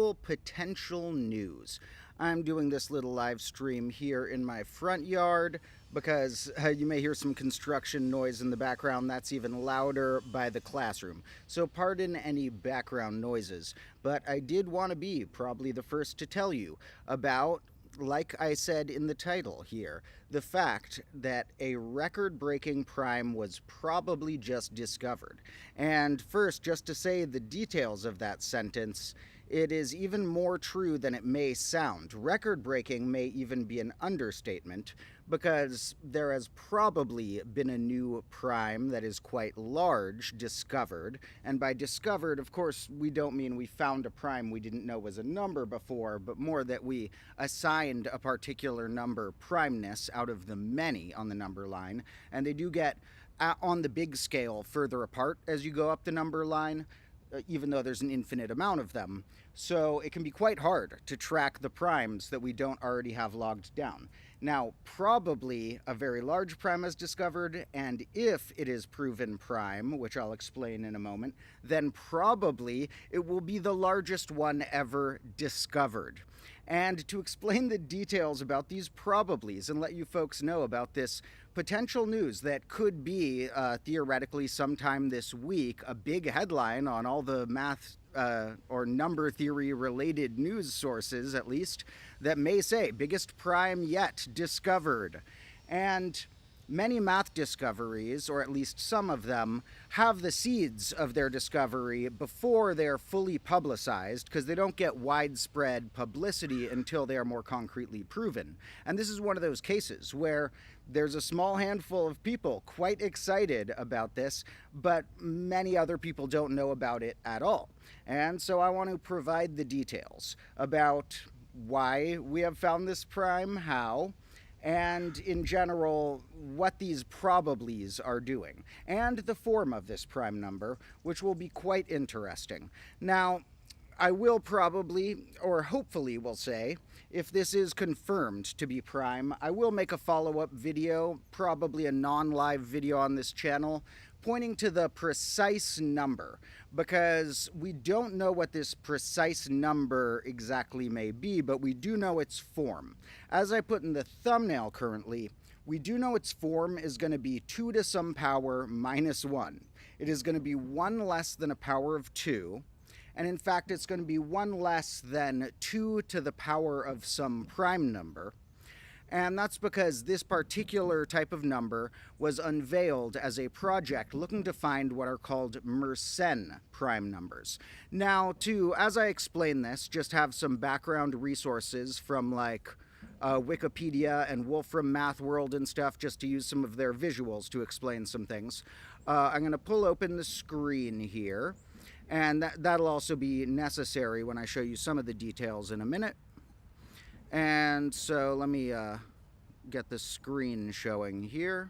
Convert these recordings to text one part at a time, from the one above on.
cool potential news. I'm doing this little live stream here in my front yard because you may hear some construction noise in the background. That's even louder by the classroom. So pardon any background noises. But I did want to be probably the first to tell you about, like I said in the title here, the fact that a record-breaking prime was probably just discovered. And first, just to say the details of that sentence, it is even more true than it may sound. Record-breaking may even be an understatement, because there has probably been a new prime that is quite large discovered. And by discovered, of course, we don't mean we found a prime we didn't know was a number before, but more that we assigned a particular number primeness out of the many on the number line. And they do get, on the big scale, further apart as you go up the number line, even though there's an infinite amount of them. So it can be quite hard to track the primes that we don't already have logged down. Now, probably a very large prime is discovered, and if it is proven prime, which I'll explain in a moment, then probably it will be the largest one ever discovered. And to explain the details about these probablys and let you folks know about this potential news that could be, theoretically sometime this week, a big headline on all the math or number theory related news sources, at least, that may say biggest prime yet discovered. And many math discoveries, or at least some of them, have the seeds of their discovery before they're fully publicized, because they don't get widespread publicity until they are more concretely proven. And this is one of those cases where there's a small handful of people quite excited about this, but many other people don't know about it at all. And so I want to provide the details about why we have found this prime, how, and in general what these probablys are doing, and the form of this prime number, which will be quite interesting. Now, I will probably, or hopefully will say, if this is confirmed to be prime, I will make a follow-up video, probably a non-live video on this channel, pointing to the precise number, because we don't know what this precise number exactly may be, but we do know its form. As I put in the thumbnail currently, we do know its form is going to be 2 to some power minus 1. It is going to be 1 less than a power of 2, and in fact it's going to be 1 less than 2 to the power of some prime number. And that's because this particular type of number was unveiled as a project looking to find what are called Mersenne prime numbers. Now, as I explain this, just have some background resources from like Wikipedia and Wolfram Math World and stuff, just to use some of their visuals to explain some things. I'm going to pull open the screen here, and that'll also be necessary when I show you some of the details in a minute. And so let me get the screen showing here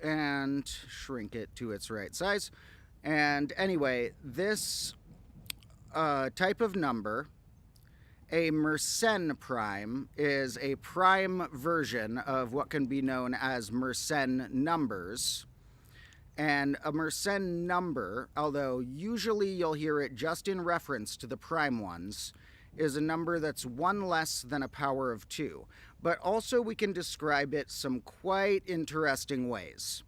and shrink it to its right size. And anyway, this type of number, a Mersenne prime, is a prime version of what can be known as Mersenne numbers. And a Mersenne number, although usually you'll hear it just in reference to the prime ones, is a number that's 1 less than a power of 2. But also we can describe it some quite interesting ways.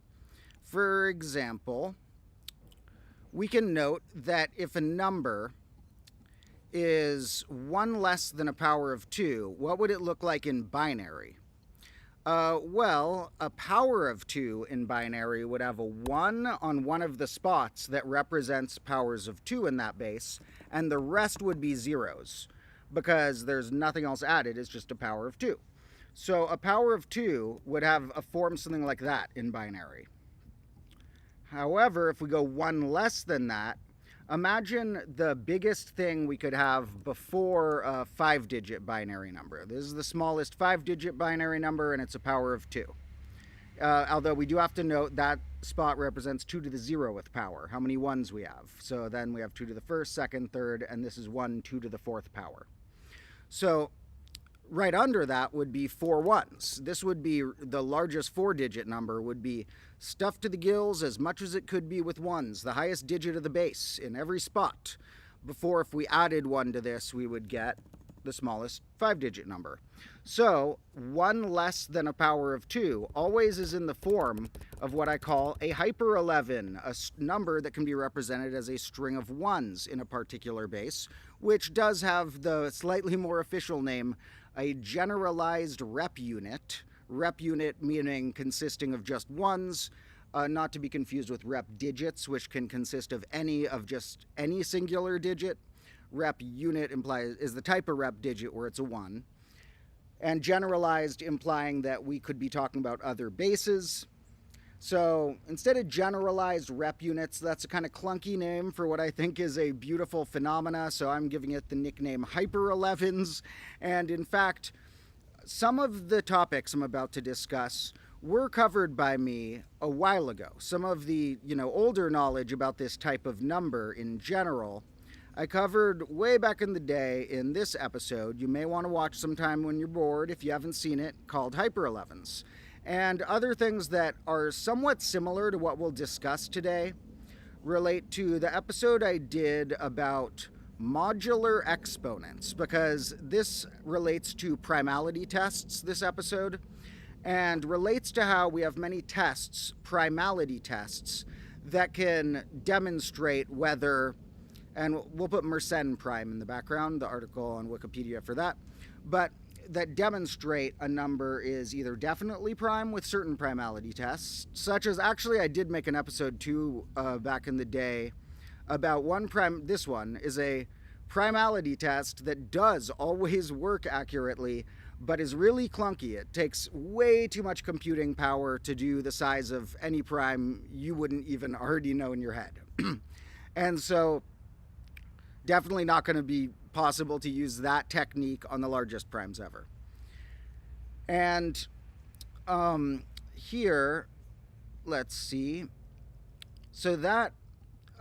For example, we can note that if a number is 1 less than a power of 2, what would it look like in binary? Well, a power of 2 in binary would have a 1 on one of the spots that represents powers of 2 in that base, and the rest would be zeros, because there's nothing else added, it's just a power of 2. So a power of 2 would have a form something like that in binary. However, if we go 1 less than that, imagine the biggest thing we could have before a 5-digit binary number. This is the smallest 5-digit binary number, and it's a power of 2. Although we do have to note that spot represents 2 to the 0th power, how many ones we have. So then we have 2 to the 1st, 2nd, 3rd, and this is 1, 2 to the 4th power. So right under that would be 4 ones. This would be the largest 4-digit number, would be stuffed to the gills as much as it could be with ones, the highest digit of the base in every spot. Before, if we added 1 to this, we would get the smallest 5-digit number. So 1 less than a power of 2 always is in the form of what I call a hyper 11, a number that can be represented as a string of ones in a particular base, which does have the slightly more official name, a generalized rep unit. Rep unit meaning consisting of just ones, not to be confused with rep digits, which can consist of just any singular digit. Rep unit is the type of rep digit where it's a 1. And generalized implying that we could be talking about other bases. So instead of generalized rep units, that's a kind of clunky name for what I think is a beautiful phenomena, so I'm giving it the nickname hyper 11s. And in fact, some of the topics I'm about to discuss were covered by me a while ago. Some of the, older knowledge about this type of number in general, I covered way back in the day in this episode. You may want to watch sometime when you're bored if you haven't seen it, called Hyper 11s. And other things that are somewhat similar to what we'll discuss today relate to the episode I did about modular exponents, because this relates to primality tests, this episode, and relates to how we have many tests, primality tests, that can demonstrate whether, and we'll put Mersenne prime in the background, the article on Wikipedia for that, but that demonstrate a number is either definitely prime with certain primality tests, such as, actually I did make an episode too back in the day about this one is a primality test that does always work accurately, but is really clunky. It takes way too much computing power to do the size of any prime you wouldn't even already know in your head. And so definitely not going to be possible to use that technique on the largest primes ever. And here, let's see. So that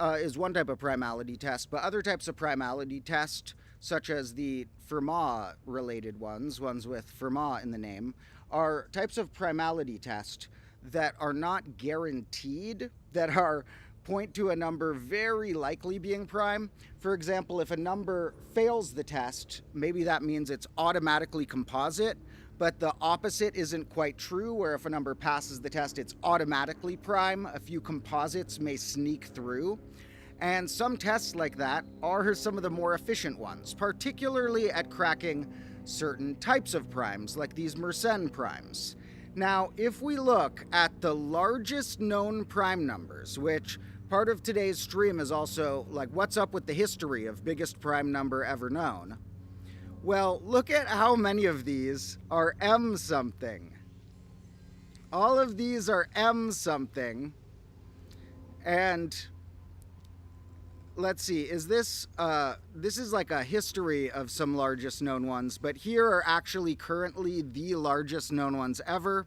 is one type of primality test, but other types of primality test, such as the Fermat related ones with Fermat in the name, are types of primality test that are not guaranteed, that are point to a number very likely being prime. For example, if a number fails the test, maybe that means it's automatically composite, but the opposite isn't quite true, where if a number passes the test, it's automatically prime. A few composites may sneak through. And some tests like that are some of the more efficient ones, particularly at cracking certain types of primes, like these Mersenne primes. Now, if we look at the largest known prime numbers, which part of today's stream is also like, what's up with the history of biggest prime number ever known? Well, look at how many of these are M something. All of these are M something. And let's see, is this is like a history of some largest known ones, but here are actually currently the largest known ones ever.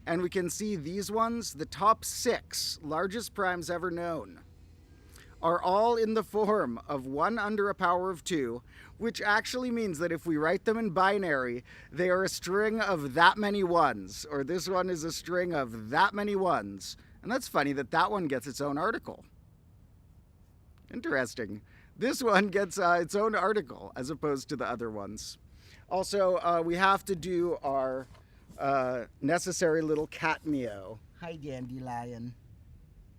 And we can see these ones, the top 6 largest primes ever known, are all in the form of 1 under a power of 2, which actually means that if we write them in binary, they are a string of that many ones, or this one is a string of that many ones. And that's funny that that one gets its own article. Interesting. This one gets its own article as opposed to the other ones. Also, we have to do our necessary little cat meow. Hi, Dandelion.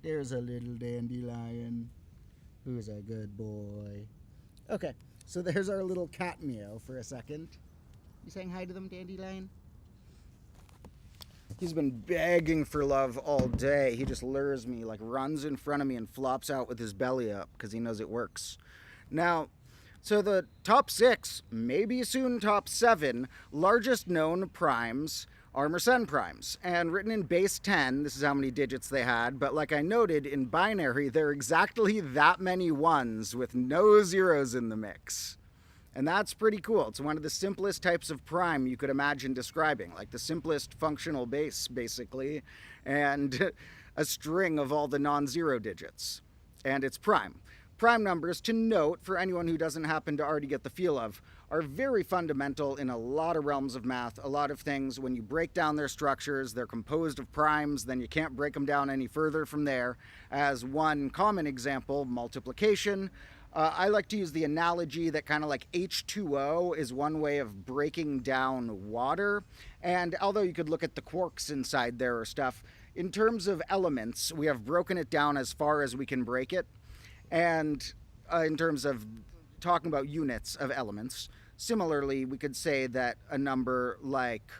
There's a little Dandelion who's a good boy. Okay, so there's our little cat meow for a second. You saying hi to them, Dandelion? He's been begging for love all day. He just lures me, like runs in front of me and flops out with his belly up because he knows it works. Now, so the top 6, maybe soon top 7, largest known primes are Mersenne primes. And written in base 10, this is how many digits they had, but like I noted, in binary, they're exactly that many ones with no zeros in the mix. And that's pretty cool. It's one of the simplest types of prime you could imagine describing, like the simplest functional base, basically, and a string of all the non-zero digits. And it's prime. Prime numbers, to note for anyone who doesn't happen to already get the feel of, are very fundamental in a lot of realms of math. A lot of things, when you break down their structures, they're composed of primes, then you can't break them down any further from there. As one common example, multiplication. I like to use the analogy that kind of like H2O is one way of breaking down water. And although you could look at the quarks inside there or stuff, in terms of elements, we have broken it down as far as we can break it. And in terms of talking about units of elements, similarly, we could say that a number like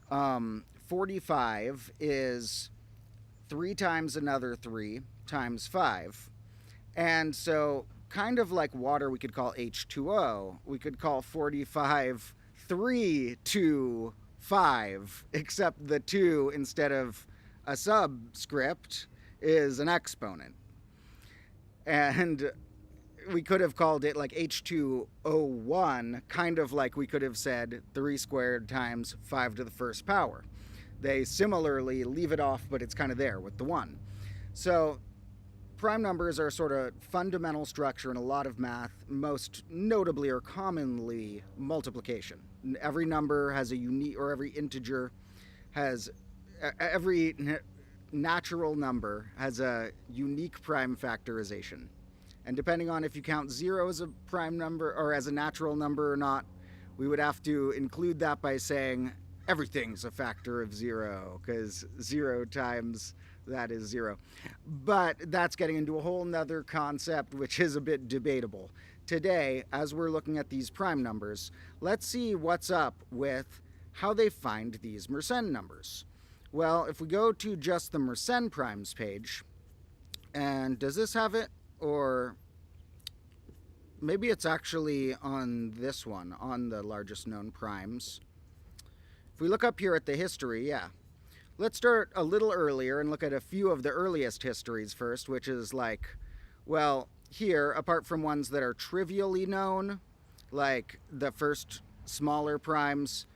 45 is 3 times another 3 times 5. And so, kind of like water, we could call H2O. We could call 45 3 to 5, except the 2, instead of a subscript, is an exponent. And we could have called it like H2O1, kind of like we could have said 3 squared times 5 to the first power. They similarly leave it off, but it's kind of there with the 1. So prime numbers are sort of fundamental structure in a lot of math, most notably or commonly multiplication. Every number has a unique, or every integer has, every natural number has a unique prime factorization. And depending on if you count 0 as a prime number or as a natural number or not, we would have to include that by saying everything's a factor of 0, because 0 times that is 0. But that's getting into a whole nother concept, which is a bit debatable. Today, as we're looking at these prime numbers, let's see what's up with how they find these Mersenne numbers. Well, if we go to just the Mersenne primes page, and does this have it? Or maybe it's actually on this one, on the largest known primes. If we look up here at the history, yeah. Let's start a little earlier and look at a few of the earliest histories first, which is like, well, here, apart from ones that are trivially known, like the first smaller primes,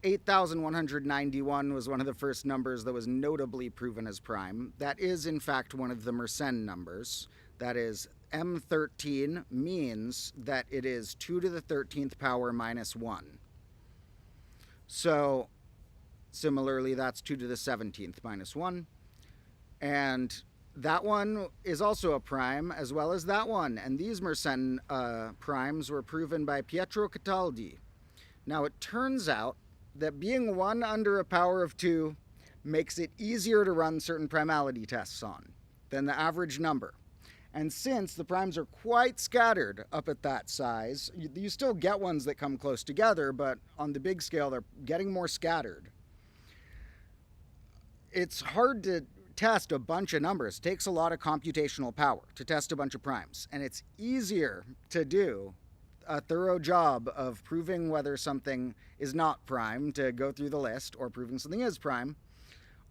8,191 was one of the first numbers that was notably proven as prime. That is, in fact, one of the Mersenne numbers. That is, M13 means that it is 2 to the 13th power minus 1. So, similarly, that's 2 to the 17th minus 1. And that one is also a prime, as well as that one. And these Mersenne primes were proven by Pietro Cataldi. Now, it turns out that being 1 under a power of 2 makes it easier to run certain primality tests on than the average number. And since the primes are quite scattered up at that size, you still get ones that come close together, but on the big scale, they're getting more scattered. It's hard to test a bunch of numbers. It takes a lot of computational power to test a bunch of primes. And it's easier to do a thorough job of proving whether something is not prime, to go through the list, or proving something is prime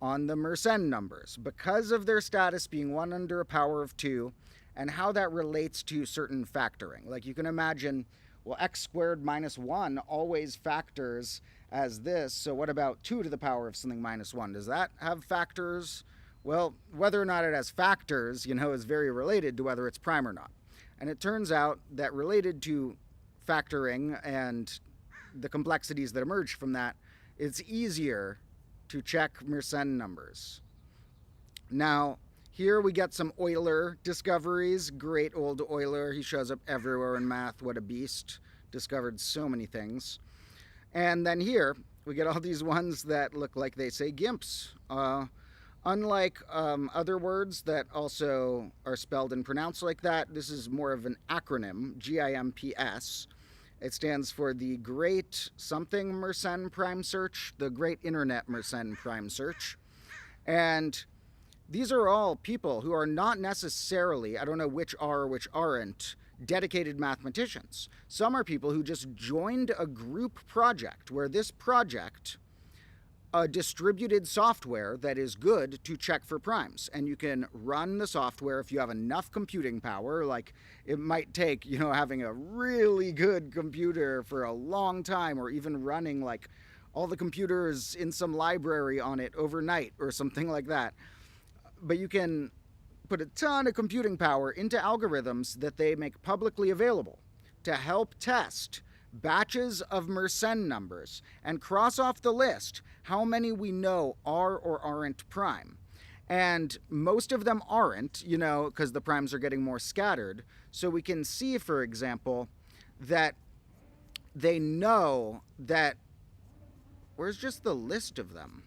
on the Mersenne numbers, because of their status being 1 under a power of 2, and how that relates to certain factoring. Like, you can imagine, well, x squared minus 1 always factors as this, so what about 2 to the power of something minus 1? Does that have factors? Well, whether or not it has factors, is very related to whether it's prime or not. And it turns out that related to factoring and the complexities that emerge from that, it's easier to check Mersenne numbers. Now, here we get some Euler discoveries. Great old Euler. He shows up everywhere in math. What a beast. Discovered so many things. And then here, we get all these ones that look like they say GIMPS. Unlike other words that also are spelled and pronounced like that, this is more of an acronym, GIMPS. It stands for the Great Something Mersenne Prime Search, the Great Internet Mersenne Prime Search. And these are all people who are not necessarily, I don't know which are or which aren't, dedicated mathematicians. Some are people who just joined a group project where this project, a distributed software that is good to check for primes. And you can run the software if you have enough computing power. Like, it might take, having a really good computer for a long time, or even running like all the computers in some library on it overnight or something like that. But you can put a ton of computing power into algorithms that they make publicly available to help test batches of Mersenne numbers and cross off the list how many we know are or aren't prime. And most of them aren't, you know, because the primes are getting more scattered. So we can see, for example, that they know that... Where's just the list of them?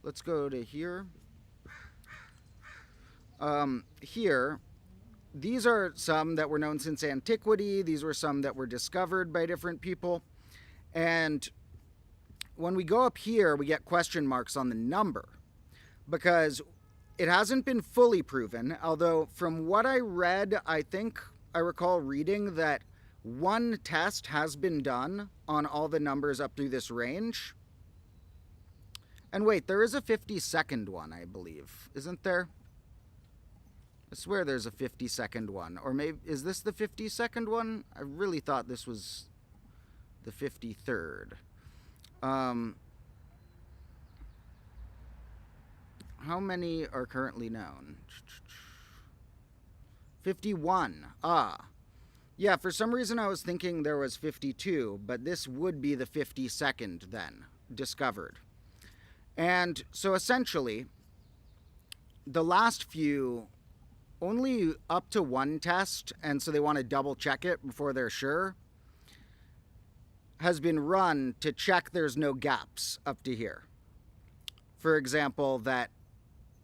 Let's go to here. Here, these are some that were known since antiquity. These were some that were discovered by different people. And when we go up here, we get question marks on the number, because it hasn't been fully proven, although from what I read, I think I recall reading that one test has been done on all the numbers up through this range. And wait, there is a 50-second one, I believe. Isn't there? I swear there's a 50-second one. Or maybe, is this the 50-second one? I really thought this was the 53rd. How many are currently known? 51. Yeah, for some reason I was thinking there was 52, but this would be the 52nd then, discovered. And so essentially, the last few, only up to one test, and so they want to double check it before they're sure, has been run to check there's no gaps up to here. For example, that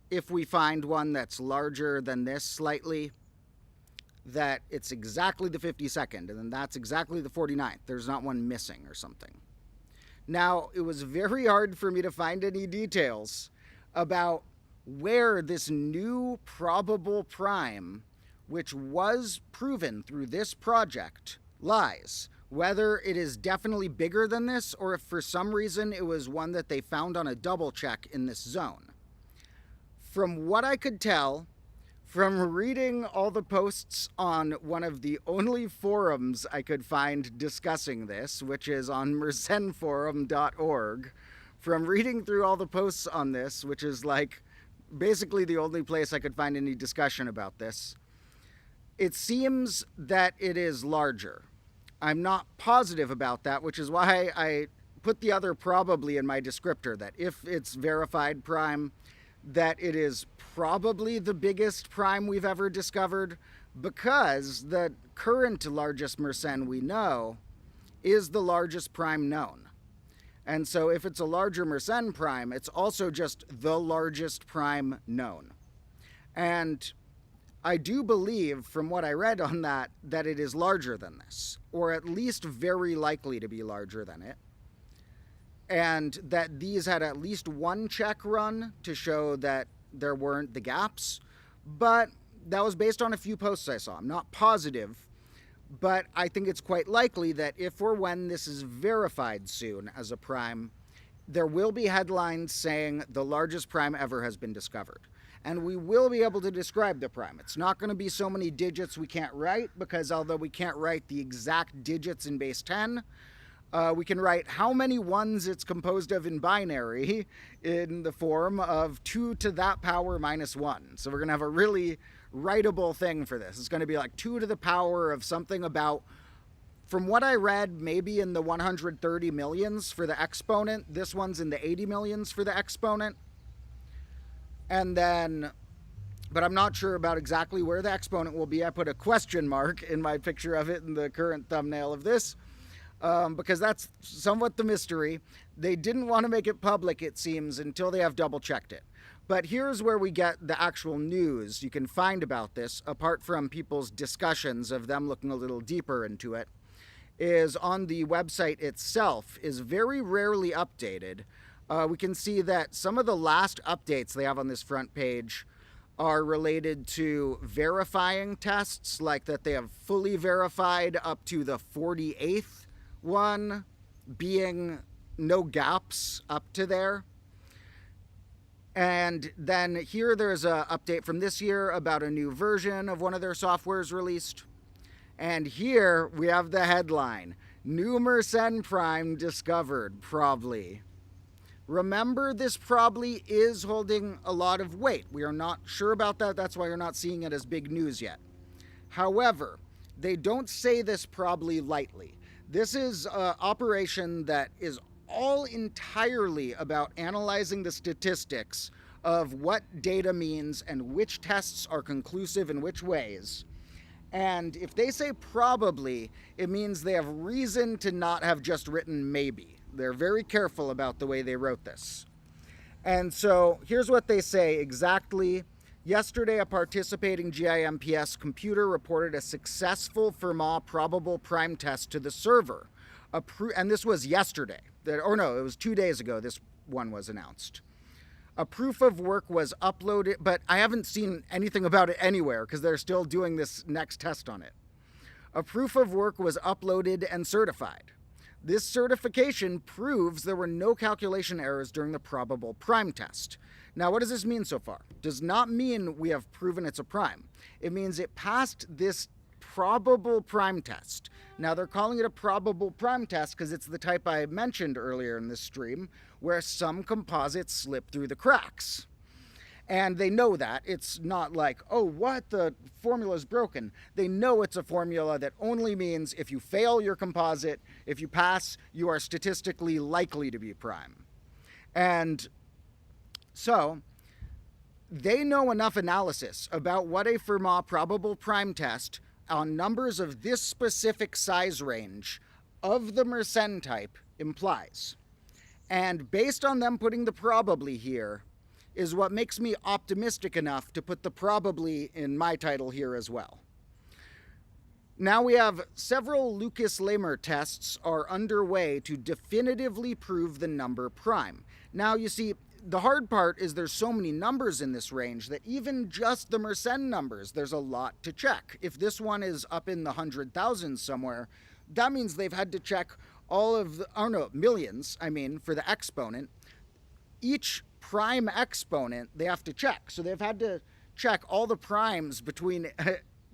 if we find one that's larger than this slightly, that it's exactly the 52nd, and then that's exactly the 49th. There's not one missing or something. Now, it was very hard for me to find any details about where this new probable prime, which was proven through this project, lies. Whether it is definitely bigger than this, or if for some reason it was one that they found on a double check in this zone. From what I could tell, from reading all the posts on one of the only forums I could find discussing this, which is on mersenneforum.org, from reading through all the posts on this, which is like basically the only place I could find any discussion about this, it seems that it is larger. I'm not positive about that, which is why I put the other probably in my descriptor, that if it's verified prime, that it is probably the biggest prime we've ever discovered, because the current largest Mersenne we know is the largest prime known. And so if it's a larger Mersenne prime, it's also just the largest prime known. And I do believe, from what I read on that, that it is larger than this, or at least very likely to be larger than it. And that these had at least one check run to show that there weren't the gaps. But that was based on a few posts I saw. I'm not positive, but I think it's quite likely that if or when this is verified soon as a prime, there will be headlines saying the largest prime ever has been discovered. And we will be able to describe the prime. It's not going to be so many digits we can't write, because although we can't write the exact digits in base 10, we can write how many ones it's composed of in binary in the form of 2 to that power minus 1. So we're going to have a really writable thing for this. It's going to be like 2 to the power of something about, from what I read, maybe in the 130 millions for the exponent. This one's in the 80 millions for the exponent. And then, but I'm not sure about exactly where the exponent will be. I put a question mark in my picture of it in the current thumbnail of this. Because that's somewhat the mystery. They didn't want to make it public, it seems, until they have double-checked it. But here's where we get the actual news you can find about this, apart from people's discussions of them looking a little deeper into it, is on the website itself, is very rarely updated. We can see that some of the last updates they have on this front page are related to verifying tests, like that they have fully verified up to the 48th one, being no gaps up to there. And then here there's an update from this year about a new version of one of their softwares released. And here we have the headline, New Mersenne Prime Discovered, probably. Remember, this probably is holding a lot of weight. We are not sure about that. That's why you're not seeing it as big news yet. However, they don't say this probably lightly. This is an operation that is all entirely about analyzing the statistics of what data means and which tests are conclusive in which ways. And if they say probably, it means they have reason to not have just written maybe. They're very careful about the way they wrote this. And so here's what they say exactly. Yesterday, a participating GIMPS computer reported a successful Fermat probable prime test to the server. And this was yesterday. Or no, it was 2 days ago this one was announced. A proof of work was uploaded, but I haven't seen anything about it anywhere because they're still doing this next test on it. A proof of work was uploaded and certified. This certification proves there were no calculation errors during the probable prime test. Now, what does this mean so far? Does not mean we have proven it's a prime. It means it passed this probable prime test. Now, they're calling it a probable prime test because it's the type I mentioned earlier in this stream, where some composites slip through the cracks. And they know that. It's not like, oh, what? The formula's broken. They know it's a formula that only means if you fail your composite, if you pass, you are statistically likely to be prime. And so they know enough analysis about what a Fermat probable prime test on numbers of this specific size range of the Mersenne type implies. And based on them putting the probably here is what makes me optimistic enough to put the probably in my title here as well. Now we have several Lucas-Lehmer tests are underway to definitively prove the number prime. Now you see, the hard part is there's so many numbers in this range that even just the Mersenne numbers, there's a lot to check. If this one is up in the 100,000 somewhere, that means they've had to check all of the, oh no, millions, I mean, for the exponent. Each prime exponent they have to check. So they've had to check all the primes between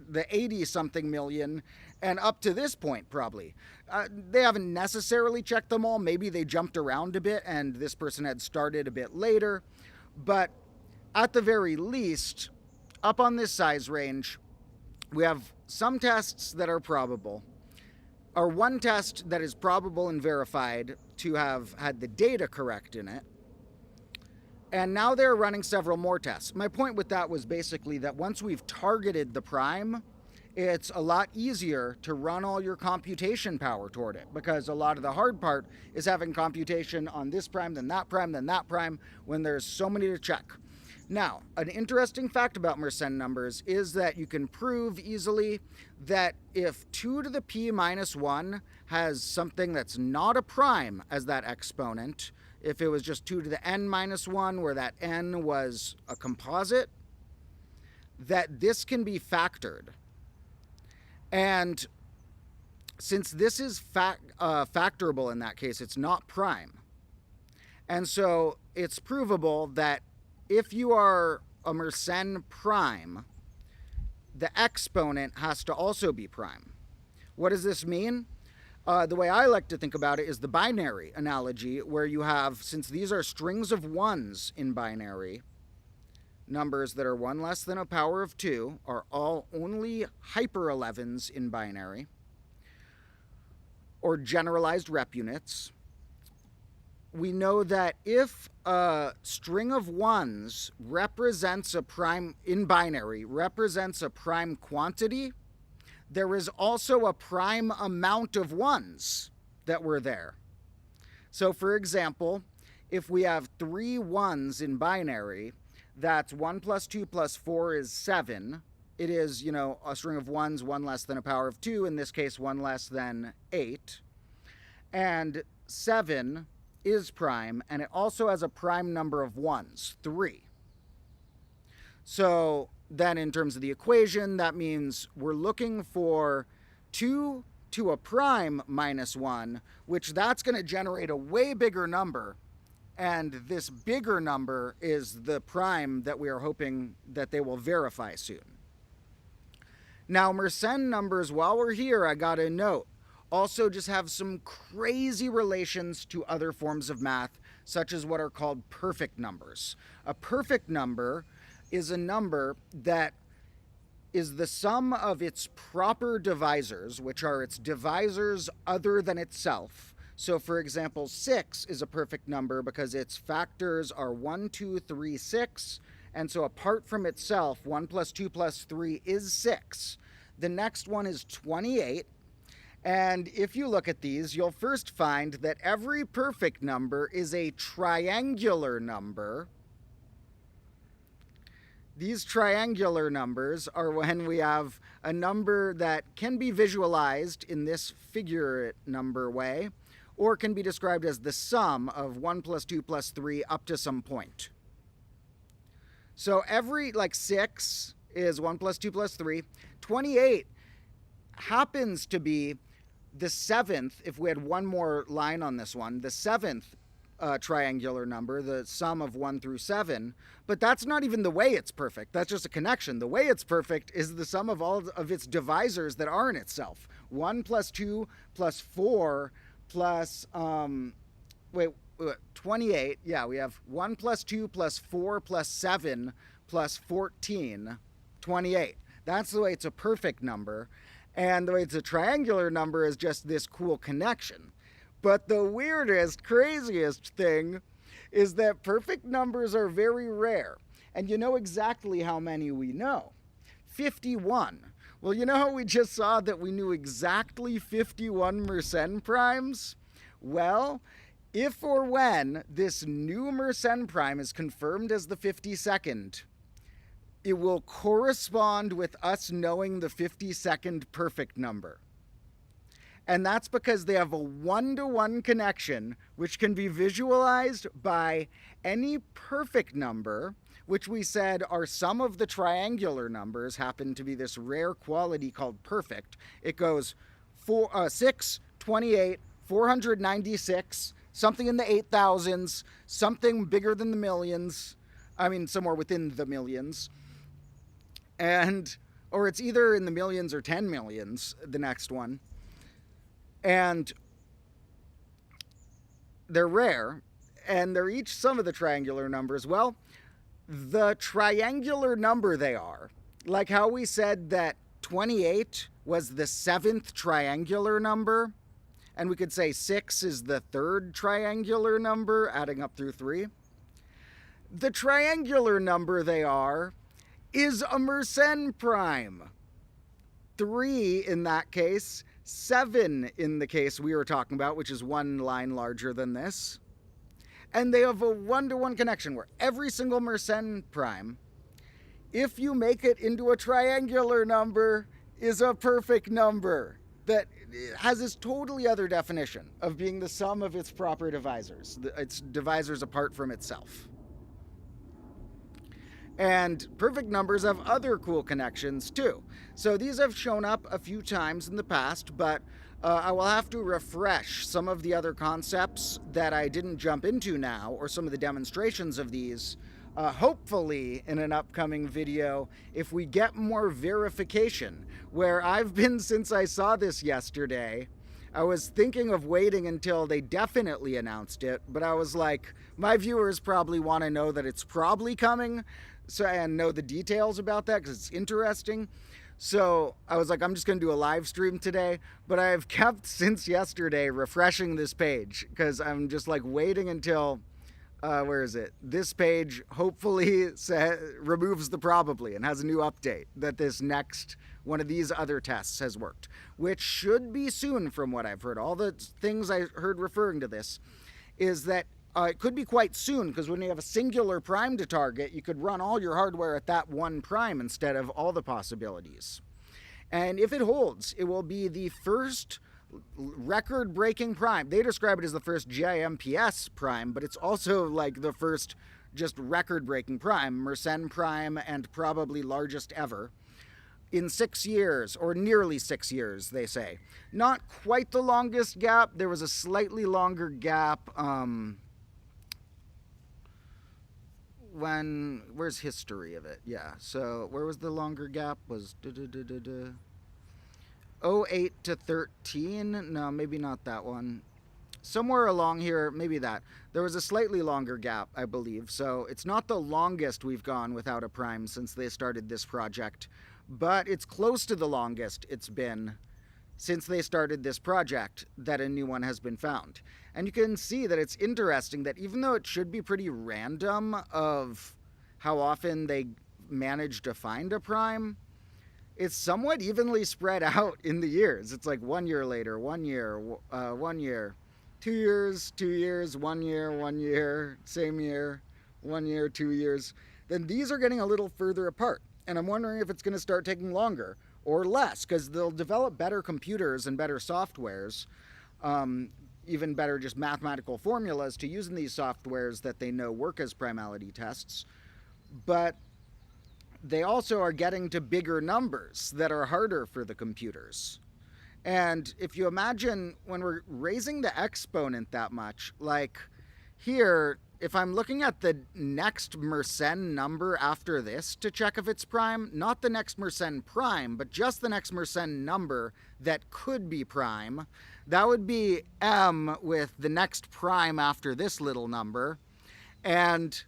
the 80-something million and up to this point, probably. They haven't necessarily checked them all. Maybe they jumped around a bit and this person had started a bit later. But at the very least, up on this size range, we have some tests that are probable, or one test that is probable and verified to have had the data correct in it. And now they're running several more tests. My point with that was basically that once we've targeted the prime, it's a lot easier to run all your computation power toward it, because a lot of the hard part is having computation on this prime, then that prime, then that prime, when there's so many to check. Now, an interesting fact about Mersenne numbers is that you can prove easily that if 2 to the p minus 1 has something that's not a prime as that exponent, if it was just 2 to the n minus 1, where that n was a composite, that this can be factored. And since this is factorable in that case, it's not prime. And so it's provable that if you are a Mersenne prime, the exponent has to also be prime. What does this mean? The way I like to think about it is the binary analogy, where you have, since these are strings of ones in binary, numbers that are 1 less than a power of 2 are all only hyper 11s in binary, or generalized rep units. We know that if a string of ones represents a prime, in binary, represents a prime quantity, there is also a prime amount of ones that were there. So for example, if we have 3 ones in binary, that's 1 plus 2 plus 4 is 7. It is, you know, a string of ones, 1 less than a power of 2, in this case 1 less than 8. And 7 is prime, and it also has a prime number of ones, 3. So then in terms of the equation, that means we're looking for 2 to a prime minus 1, which that's going to generate a way bigger number. And this bigger number is the prime that we are hoping that they will verify soon. Now, Mersenne numbers, while we're here, I got to note, also just have some crazy relations to other forms of math such as what are called perfect numbers. A perfect number is a number that is the sum of its proper divisors, which are its divisors other than itself. So, for example, 6 is a perfect number because its factors are 1, 2, 3, 6. And so apart from itself, 1 plus 2 plus 3 is 6. The next one is 28. And if you look at these, you'll first find that every perfect number is a triangular number. These triangular numbers are when we have a number that can be visualized in this figure number way, or can be described as the sum of 1 plus 2 plus 3 up to some point. So every, like 6 is 1 plus 2 plus 3. 28 happens to be the 7th, if we had one more line on this one, the 7th triangular number, the sum of 1 through 7, but that's not even the way it's perfect. That's just a connection. The way it's perfect is the sum of all of its divisors that are in itself. 1 plus 2 plus 4 plus, 28, yeah, we have 1 plus 2 plus 4 plus 7 plus 14, 28. That's the way it's a perfect number. And the way it's a triangular number is just this cool connection. But the weirdest, craziest thing is that perfect numbers are very rare. And you know exactly how many we know. 51. Well, you know how we just saw that we knew exactly 51 Mersenne primes? Well, if or when this new Mersenne prime is confirmed as the 52nd, it will correspond with us knowing the 52nd perfect number. And that's because they have a one-to-one connection, which can be visualized by any perfect number, which we said are some of the triangular numbers, happen to be this rare quality called perfect. It goes 6, 28, 496, something in the 8,000s, something bigger than the millions, I mean somewhere within the millions, or it's either in the millions or 10 millions, the next one. And they're rare, and they're each some of the triangular numbers. Well, the triangular number they are, like how we said that 28 was the 7th triangular number, and we could say 6 is the 3rd triangular number, adding up through 3. The triangular number they are is a Mersenne prime. 3 in that case, 7 in the case we were talking about, which is one line larger than this. And they have a one-to-one connection where every single Mersenne prime, if you make it into a triangular number, is a perfect number that has this totally other definition of being the sum of its proper divisors, its divisors apart from itself. And perfect numbers have other cool connections too. So these have shown up a few times in the past, but I will have to refresh some of the other concepts that I didn't jump into now, or some of the demonstrations of these, hopefully in an upcoming video, if we get more verification. Where I've been since I saw this yesterday, I was thinking of waiting until they definitely announced it, but I was like, my viewers probably want to know that it's probably coming, and know the details about that because it's interesting. So I was like, I'm just going to do a live stream today, but I've kept since yesterday refreshing this page because I'm just like waiting until, where is it? This page hopefully removes the probably and has a new update that this next one of these other tests has worked, which should be soon from what I've heard. All the things I heard referring to this is that it could be quite soon, because when you have a singular prime to target, you could run all your hardware at that one prime instead of all the possibilities. And if it holds, it will be the first record-breaking prime. They describe it as the first GIMPS prime, but it's also like the first just record-breaking prime, Mersenne prime, and probably largest ever. In 6 years, or nearly 6 years, they say. Not quite the longest gap. There was a slightly longer gap. Where's history of it? Yeah, so where was the longer gap? Was 08 to 13? No, maybe not that one. somewhere along here, maybe that, there was a slightly longer gap, I believe. So it's not the longest we've gone without a prime since they started this project, but it's close to the longest it's been since they started this project that a new one has been found. And you can see that it's interesting that even though it should be pretty random of how often they manage to find a prime, it's somewhat evenly spread out in the years. It's like 1 year later, 1 year, 1 year, 2 years, 2 years, 1 year, 1 year, same year, 1 year, 2 years. Then these are getting a little further apart. And I'm wondering if it's going to start taking longer or less, because they'll develop better computers and better softwares, even better just mathematical formulas to use in these softwares that they know work as primality tests. But they also are getting to bigger numbers that are harder for the computers. And if you imagine when we're raising the exponent that much, like here, if I'm looking at the next Mersenne number after this to check if it's prime, not the next Mersenne prime, but just the next Mersenne number that could be prime, that would be m with the next prime after this little number. And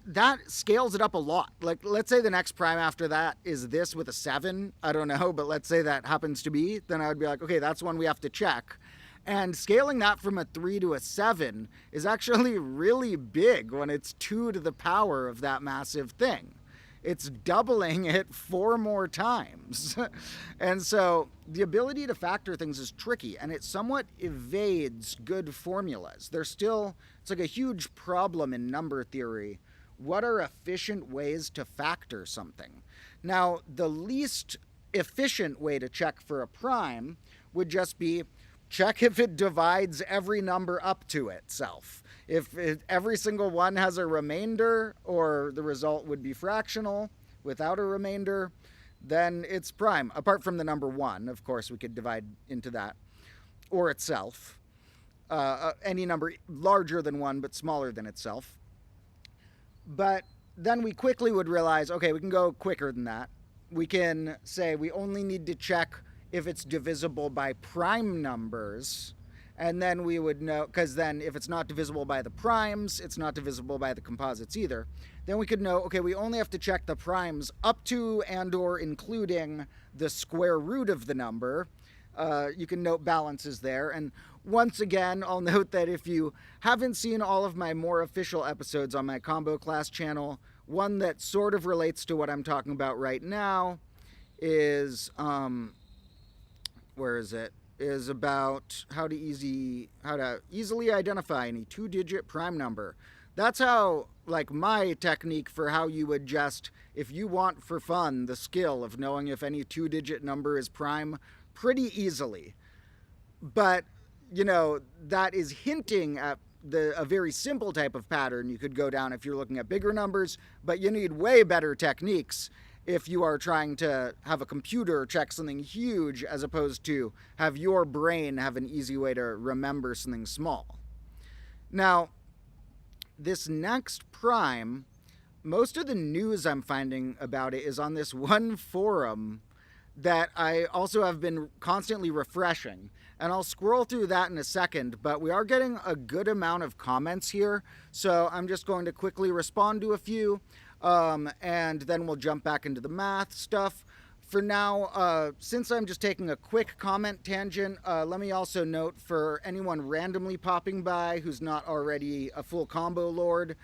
that scales it up a lot. Like, let's say the next prime after that is this with a 7. I don't know, but let's say that happens to be. Then I would be like, okay, that's one we have to check. And scaling that from a 3 to a 7 is actually really big when it's 2 to the power of that massive thing. It's doubling it 4 more times. And so the ability to factor things is tricky, and it somewhat evades good formulas. It's like a huge problem in number theory. What are efficient ways to factor something? Now, the least efficient way to check for a prime would just be check if it divides every number up to itself. If every single one has a remainder, or the result would be fractional without a remainder, then it's prime. Apart from the number 1, of course, we could divide into that, or itself. Any number larger than 1 but smaller than itself. But then we quickly would realize, okay, we can go quicker than that. We can say we only need to check if it's divisible by prime numbers, and then we would know, because then if it's not divisible by the primes, it's not divisible by the composites either. Then we could know, okay, we only have to check the primes up to and or including the square root of the number. You can note balances there. And once again, I'll note that if you haven't seen all of my more official episodes on my combo class channel, one that sort of relates to what I'm talking about right now is, where is it? Is about how to easily identify any 2-digit prime number. That's how, like, my technique for how you would just, if you want for fun the skill of knowing if any 2-digit number is prime, pretty easily. But, you know, that is hinting at a very simple type of pattern you could go down if you're looking at bigger numbers, but you need way better techniques if you are trying to have a computer check something huge as opposed to have your brain have an easy way to remember something small. Now, this next prime, most of the news I'm finding about it is on this one forum that I also have been constantly refreshing. And I'll scroll through that in a second, but we are getting a good amount of comments here, so I'm just going to quickly respond to a few, and then we'll jump back into the math stuff. For now, since I'm just taking a quick comment tangent, let me also note for anyone randomly popping by who's not already a full combo lord,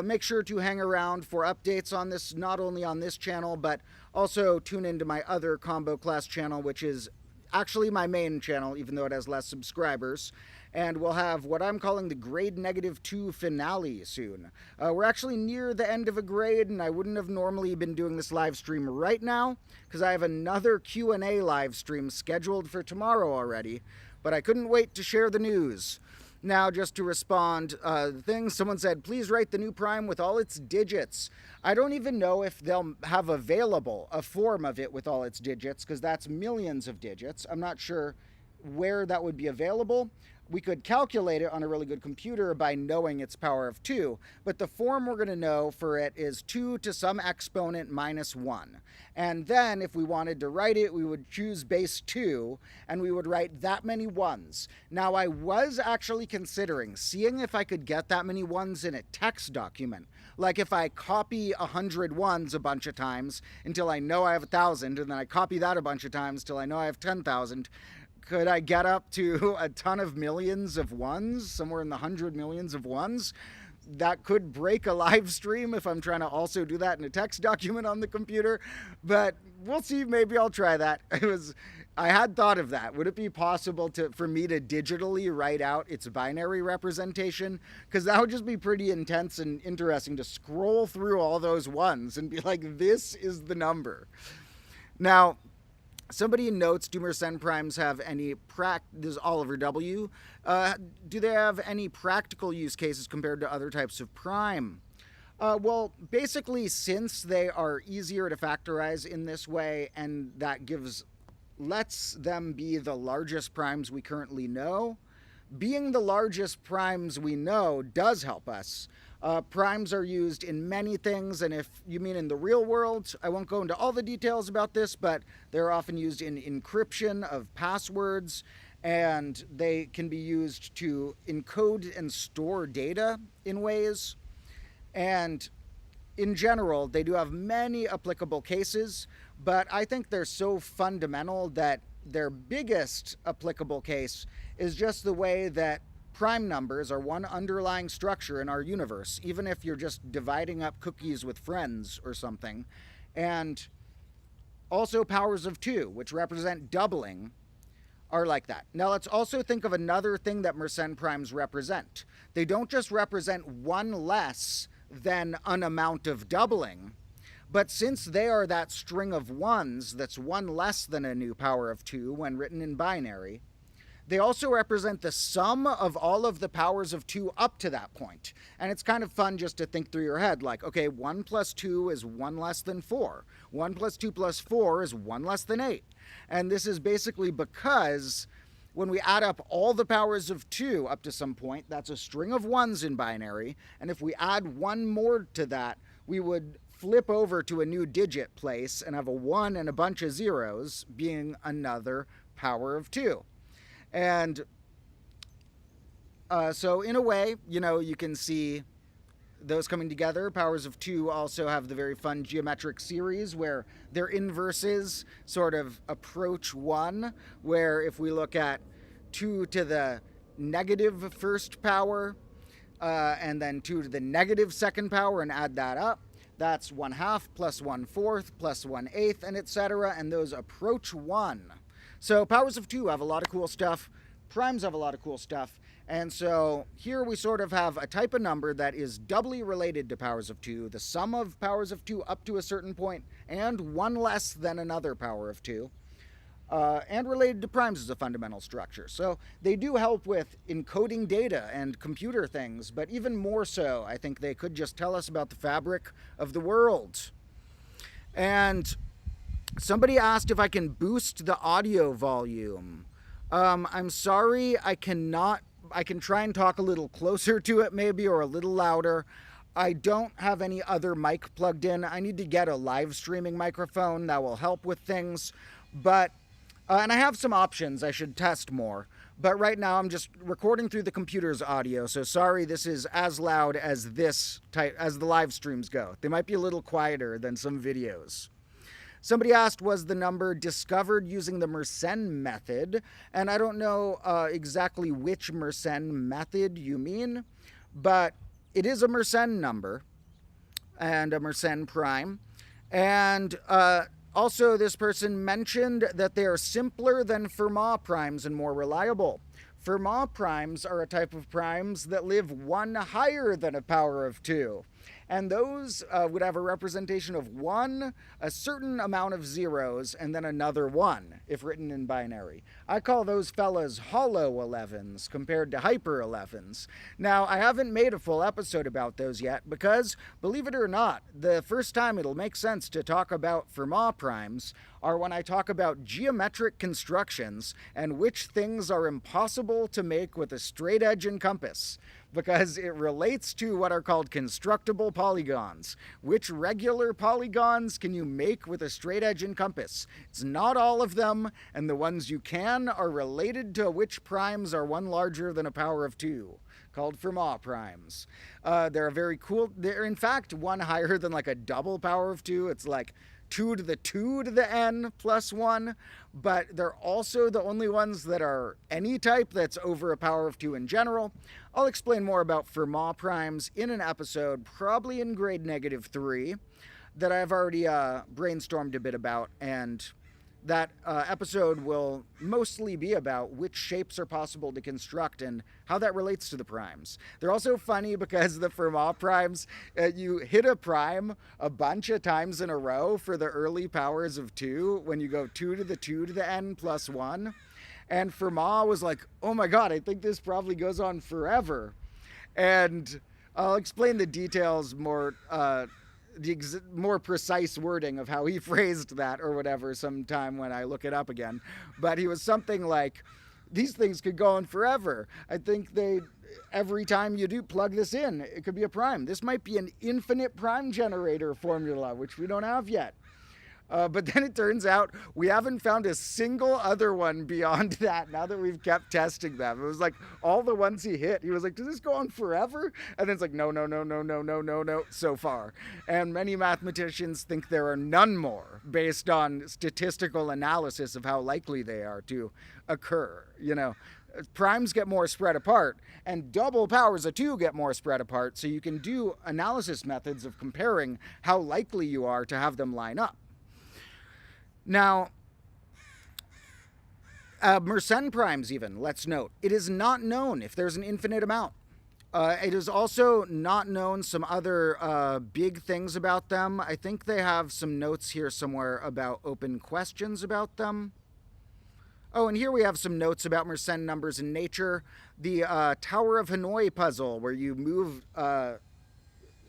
make sure to hang around for updates on this, not only on this channel, but also tune into my other combo class channel, which is actually my main channel, even though it has less subscribers. And we'll have what I'm calling the grade -2 finale soon. We're actually near the end of a grade, and I wouldn't have normally been doing this live stream right now, because I have another Q&A live stream scheduled for tomorrow already, but I couldn't wait to share the news. Now, just to respond, the thing, someone said, please write the new prime with all its digits. I don't even know if they'll have available a form of it with all its digits, because that's millions of digits. I'm not sure where that would be available. we could calculate it on a really good computer by knowing its power of 2, but the form we're going to know for it is 2 to some exponent minus 1. And then if we wanted to write it, we would choose base 2, and we would write that many 1s. Now, I was actually considering seeing if I could get that many 1s in a text document. Like if I copy 100 1s a bunch of times until I know I have 1,000, and then I copy that a bunch of times till I know I have 10,000, could I get up to a ton of millions of 1s, somewhere in the 100 millions of 1s? That could break a live stream if I'm trying to also do that in a text document on the computer, but we'll see. Maybe I'll try that. I had thought of that. Would it be possible for me to digitally write out its binary representation? Because that would just be pretty intense and interesting to scroll through all those 1s and be like, this is the number. Now, somebody notes, do Mersenne primes have any this is Oliver W. Do they have any practical use cases compared to other types of prime? Well, basically, since they are easier to factorize in this way, and that lets them be the largest primes we currently know, being the largest primes we know does help us. Primes are used in many things, and if you mean in the real world, I won't go into all the details about this, but they're often used in encryption of passwords, and they can be used to encode and store data in ways. And in general, they do have many applicable cases, but I think they're so fundamental that their biggest applicable case is just the way that prime numbers are one underlying structure in our universe, even if you're just dividing up cookies with friends or something. And also powers of 2, which represent doubling, are like that. Now let's also think of another thing that Mersenne primes represent. They don't just represent 1 less than an amount of doubling, but since they are that string of 1s that's 1 less than a new power of 2 when written in binary, they also represent the sum of all of the powers of 2 up to that point. And it's kind of fun just to think through your head, like, okay, 1 plus 2 is 1 less than 4. 1 plus 2 plus 4 is 1 less than 8. And this is basically because when we add up all the powers of 2 up to some point, that's a string of 1s in binary. And if we add 1 more to that, we would flip over to a new digit place and have a 1 and a bunch of zeros being another power of 2. And so in a way, you can see those coming together. Powers of 2 also have the very fun geometric series where their inverses sort of approach 1, where if we look at 2 to the negative first power and then 2 to the negative second power and add that up, that's 1/2 plus 1/4 plus 1/8 and etc. And those approach 1. So powers of 2 have a lot of cool stuff. Primes have a lot of cool stuff. And so here we sort of have a type of number that is doubly related to powers of 2, the sum of powers of 2 up to a certain point, and 1 less than another power of 2. And related to primes as a fundamental structure. So they do help with encoding data and computer things, but even more so, I think they could just tell us about the fabric of the world. And somebody asked if I can boost the audio volume. I'm sorry, I cannot. I can try and talk a little closer to it maybe, or a little louder. I don't have any other mic plugged in. I need to get a live streaming microphone that will help with things. But, and I have some options I should test more. But right now I'm just recording through the computer's audio. So sorry, this is as loud as as the live streams go. They might be a little quieter than some videos. Somebody asked, was the number discovered using the Mersenne method? And I don't know exactly which Mersenne method you mean, but it is a Mersenne number and a Mersenne prime. And also this person mentioned that they are simpler than Fermat primes and more reliable. Fermat primes are a type of primes that live 1 higher than a power of 2. And those would have a representation of 1, a certain amount of zeros, and then another 1, if written in binary. I call those fellas hollow 11s compared to hyper 11s. Now, I haven't made a full episode about those yet because, believe it or not, the first time it'll make sense to talk about Fermat primes are when I talk about geometric constructions and which things are impossible to make with a straight edge and compass, because it relates to what are called constructible polygons. Which regular polygons can you make with a straight edge and compass? It's not all of them, and the ones you can are related to which primes are 1 larger than a power of 2, called Fermat primes. They're very cool. They're in fact 1 higher than like a double power of 2. It's like 2 to the 2 to the n plus 1, but they're also the only ones that are any type that's over a power of 2 in general. I'll explain more about Fermat primes in an episode, probably in grade -3, that I've already brainstormed a bit about, and that episode will mostly be about which shapes are possible to construct and how that relates to the primes. They're also funny because the Fermat primes, you hit a prime a bunch of times in a row for the early powers of 2 when you go 2 to the 2 to the n plus 1. And Fermat was like, oh my god, I think this probably goes on forever. And I'll explain the details more, the more precise wording of how he phrased that or whatever sometime when I look it up again. But he was something like, these things could go on forever. I think every time you do plug this in, it could be a prime. This might be an infinite prime generator formula, which we don't have yet. But then it turns out we haven't found a single other one beyond that now that we've kept testing them. It was like all the ones he hit, he was like, does this go on forever? And then it's like, no, so far. And many mathematicians think there are none more based on statistical analysis of how likely they are to occur. You know, primes get more spread apart, and double powers of 2 get more spread apart, so you can do analysis methods of comparing how likely you are to have them line up. Now, Mersenne primes even, let's note, it is not known if there's an infinite amount. It is also not known some other big things about them. I think they have some notes here somewhere about open questions about them. Oh, and here we have some notes about Mersenne numbers in nature. The Tower of Hanoi puzzle, where you move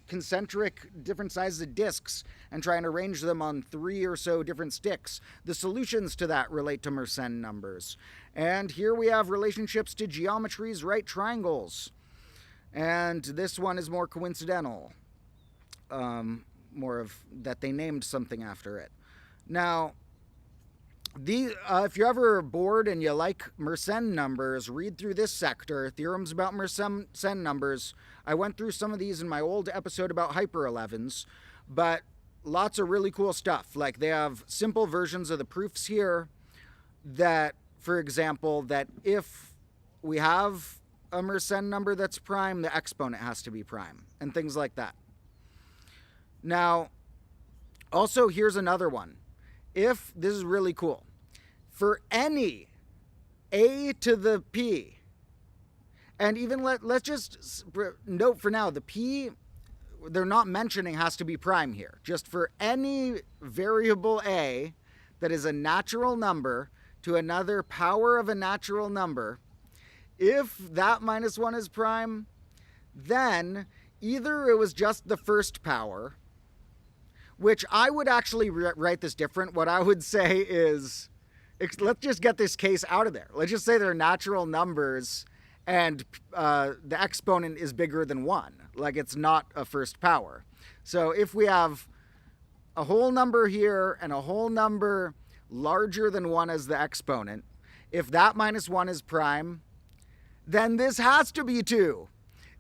concentric different sizes of discs and try and arrange them on 3 or so different sticks. The solutions to that relate to Mersenne numbers. And here we have relationships to geometries, right triangles. And this one is more coincidental. More of that they named something after it. Now, if you're ever bored and you like Mersenne numbers, read through this sector, theorems about Mersenne numbers. I went through some of these in my old episode about hyper 11s, but lots of really cool stuff. Like they have simple versions of the proofs here that, for example, that if we have a Mersenne number that's prime, the exponent has to be prime, and things like that. Now, also here's another one. If, this is really cool, for any a to the p, and even let's just note for now, the p, they're not mentioning has to be prime here. Just for any variable a that is a natural number to another power of a natural number, if that -1 is prime, then either it was just the first power, which I would actually write this different. What I would say is, let's just get this case out of there. Let's just say they're natural numbers and the exponent is bigger than 1. Like it's not a first power. So if we have a whole number here and a whole number larger than 1 as the exponent, if that -1 is prime, then this has to be 2.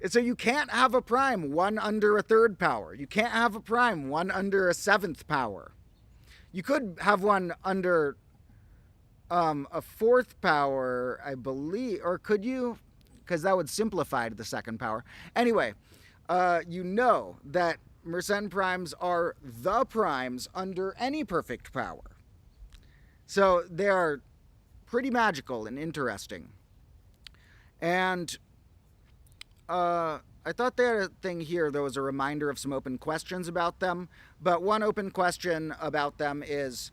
So you can't have a prime 1 under a 3rd power. You can't have a prime 1 under a 7th power. You could have one under a 4th power, I believe, or could you? Because that would simplify to the 2nd power. Anyway, you know that Mersenne primes are the primes under any perfect power. So they are pretty magical and interesting. And I thought they had a thing here that was a reminder of some open questions about them. But one open question about them is,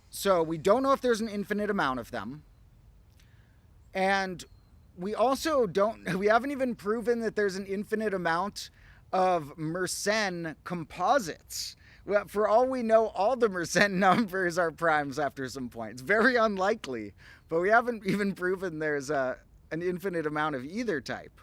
so we don't know if there's an infinite amount of them. And we also we haven't even proven that there's an infinite amount of Mersenne composites. Well, for all we know, all the Mersenne numbers are primes after some point. It's very unlikely, but we haven't even proven there's an infinite amount of either type.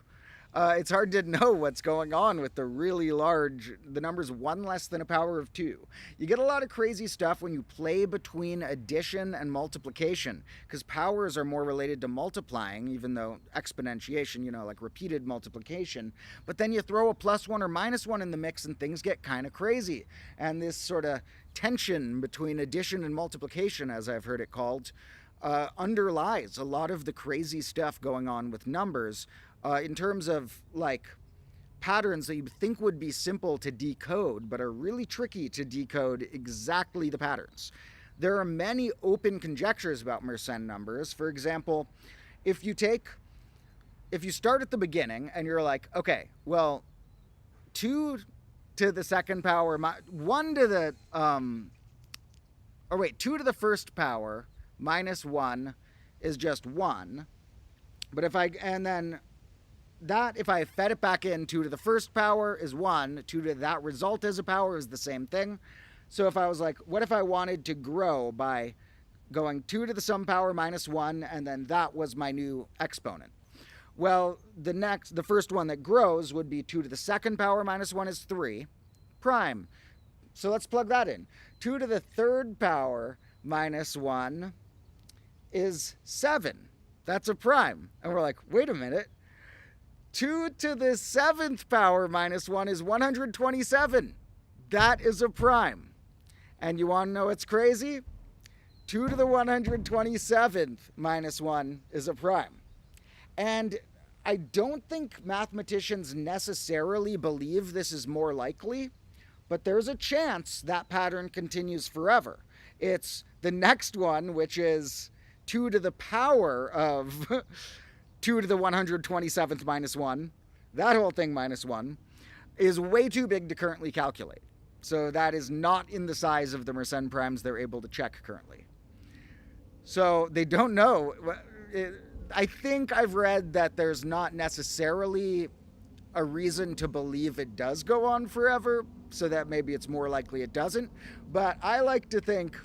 It's hard to know what's going on with the really large, the numbers 1 less than a power of 2. You get a lot of crazy stuff when you play between addition and multiplication, because powers are more related to multiplying, even though exponentiation, like repeated multiplication. But then you throw a +1 or -1 in the mix and things get kind of crazy. And this sort of tension between addition and multiplication, as I've heard it called, underlies a lot of the crazy stuff going on with numbers. In terms of patterns that you think would be simple to decode, but are really tricky to decode exactly the patterns. There are many open conjectures about Mersenne numbers. For example, if you start at the beginning and you're like, okay, well, 2 to the second power, 1 to the, 2 to the first power minus 1 is just 1. But if I fed it back in, 2 to the first power is 1, 2 to that result as a power is the same thing. So if I was like, what if I wanted to grow by going 2 to the some power minus 1, and then that was my new exponent? Well, the first one that grows would be 2 to the second power minus 1 is 3, prime. So let's plug that in. 2 to the third power minus 1 is 7. That's a prime. And we're like, wait a minute. 2 to the 7th power minus 1 is 127. That is a prime. And you want to know what's crazy? 2 to the 127th minus 1 is a prime. And I don't think mathematicians necessarily believe this is more likely, but there's a chance that pattern continues forever. It's the next one, which is 2 to the power of 2 to the 127th minus 1, that whole thing minus 1, is way too big to currently calculate. So that is not in the size of the Mersenne primes they're able to check currently. So they don't know. I think I've read that there's not necessarily a reason to believe it does go on forever, so that maybe it's more likely it doesn't. But I like to think,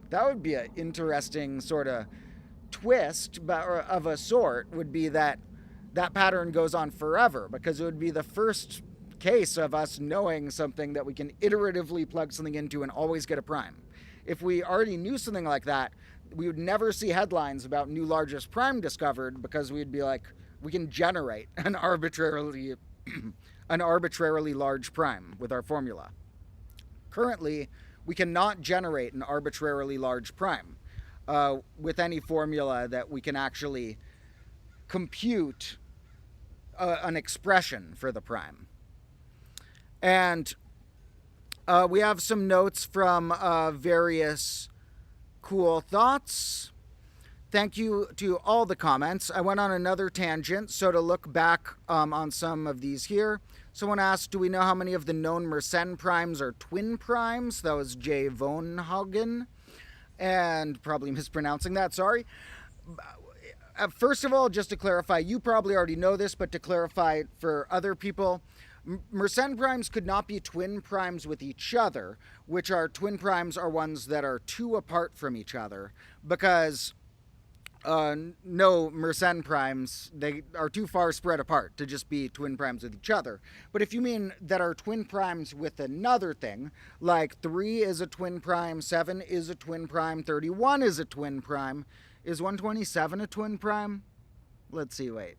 that would be an interesting sort of twist of a sort, would be that pattern goes on forever, because it would be the first case of us knowing something that we can iteratively plug something into and always get a prime. If we already knew something like that, we would never see headlines about new largest prime discovered, because we'd be like, we can generate an arbitrarily large prime with our formula. Currently, we cannot generate an arbitrarily large prime with any formula that we can actually compute an expression for the prime. And we have some notes from various cool thoughts. Thank you to all the comments. I went on another tangent, so to look back on some of these here. Someone asked, do we know how many of the known Mersenne primes are twin primes? That was Jay Vonhagen, and probably mispronouncing that, sorry. First of all, just to clarify, you probably already know this, but to clarify for other people, Mersenne primes could not be twin primes with each other, which are twin primes are ones that are 2 apart from each other, because no Mersenne primes, they are too far spread apart to just be twin primes with each other. But if you mean that are twin primes with another thing, like 3 is a twin prime, 7 is a twin prime, 31 is a twin prime, is 127 a twin prime? Let's see, wait.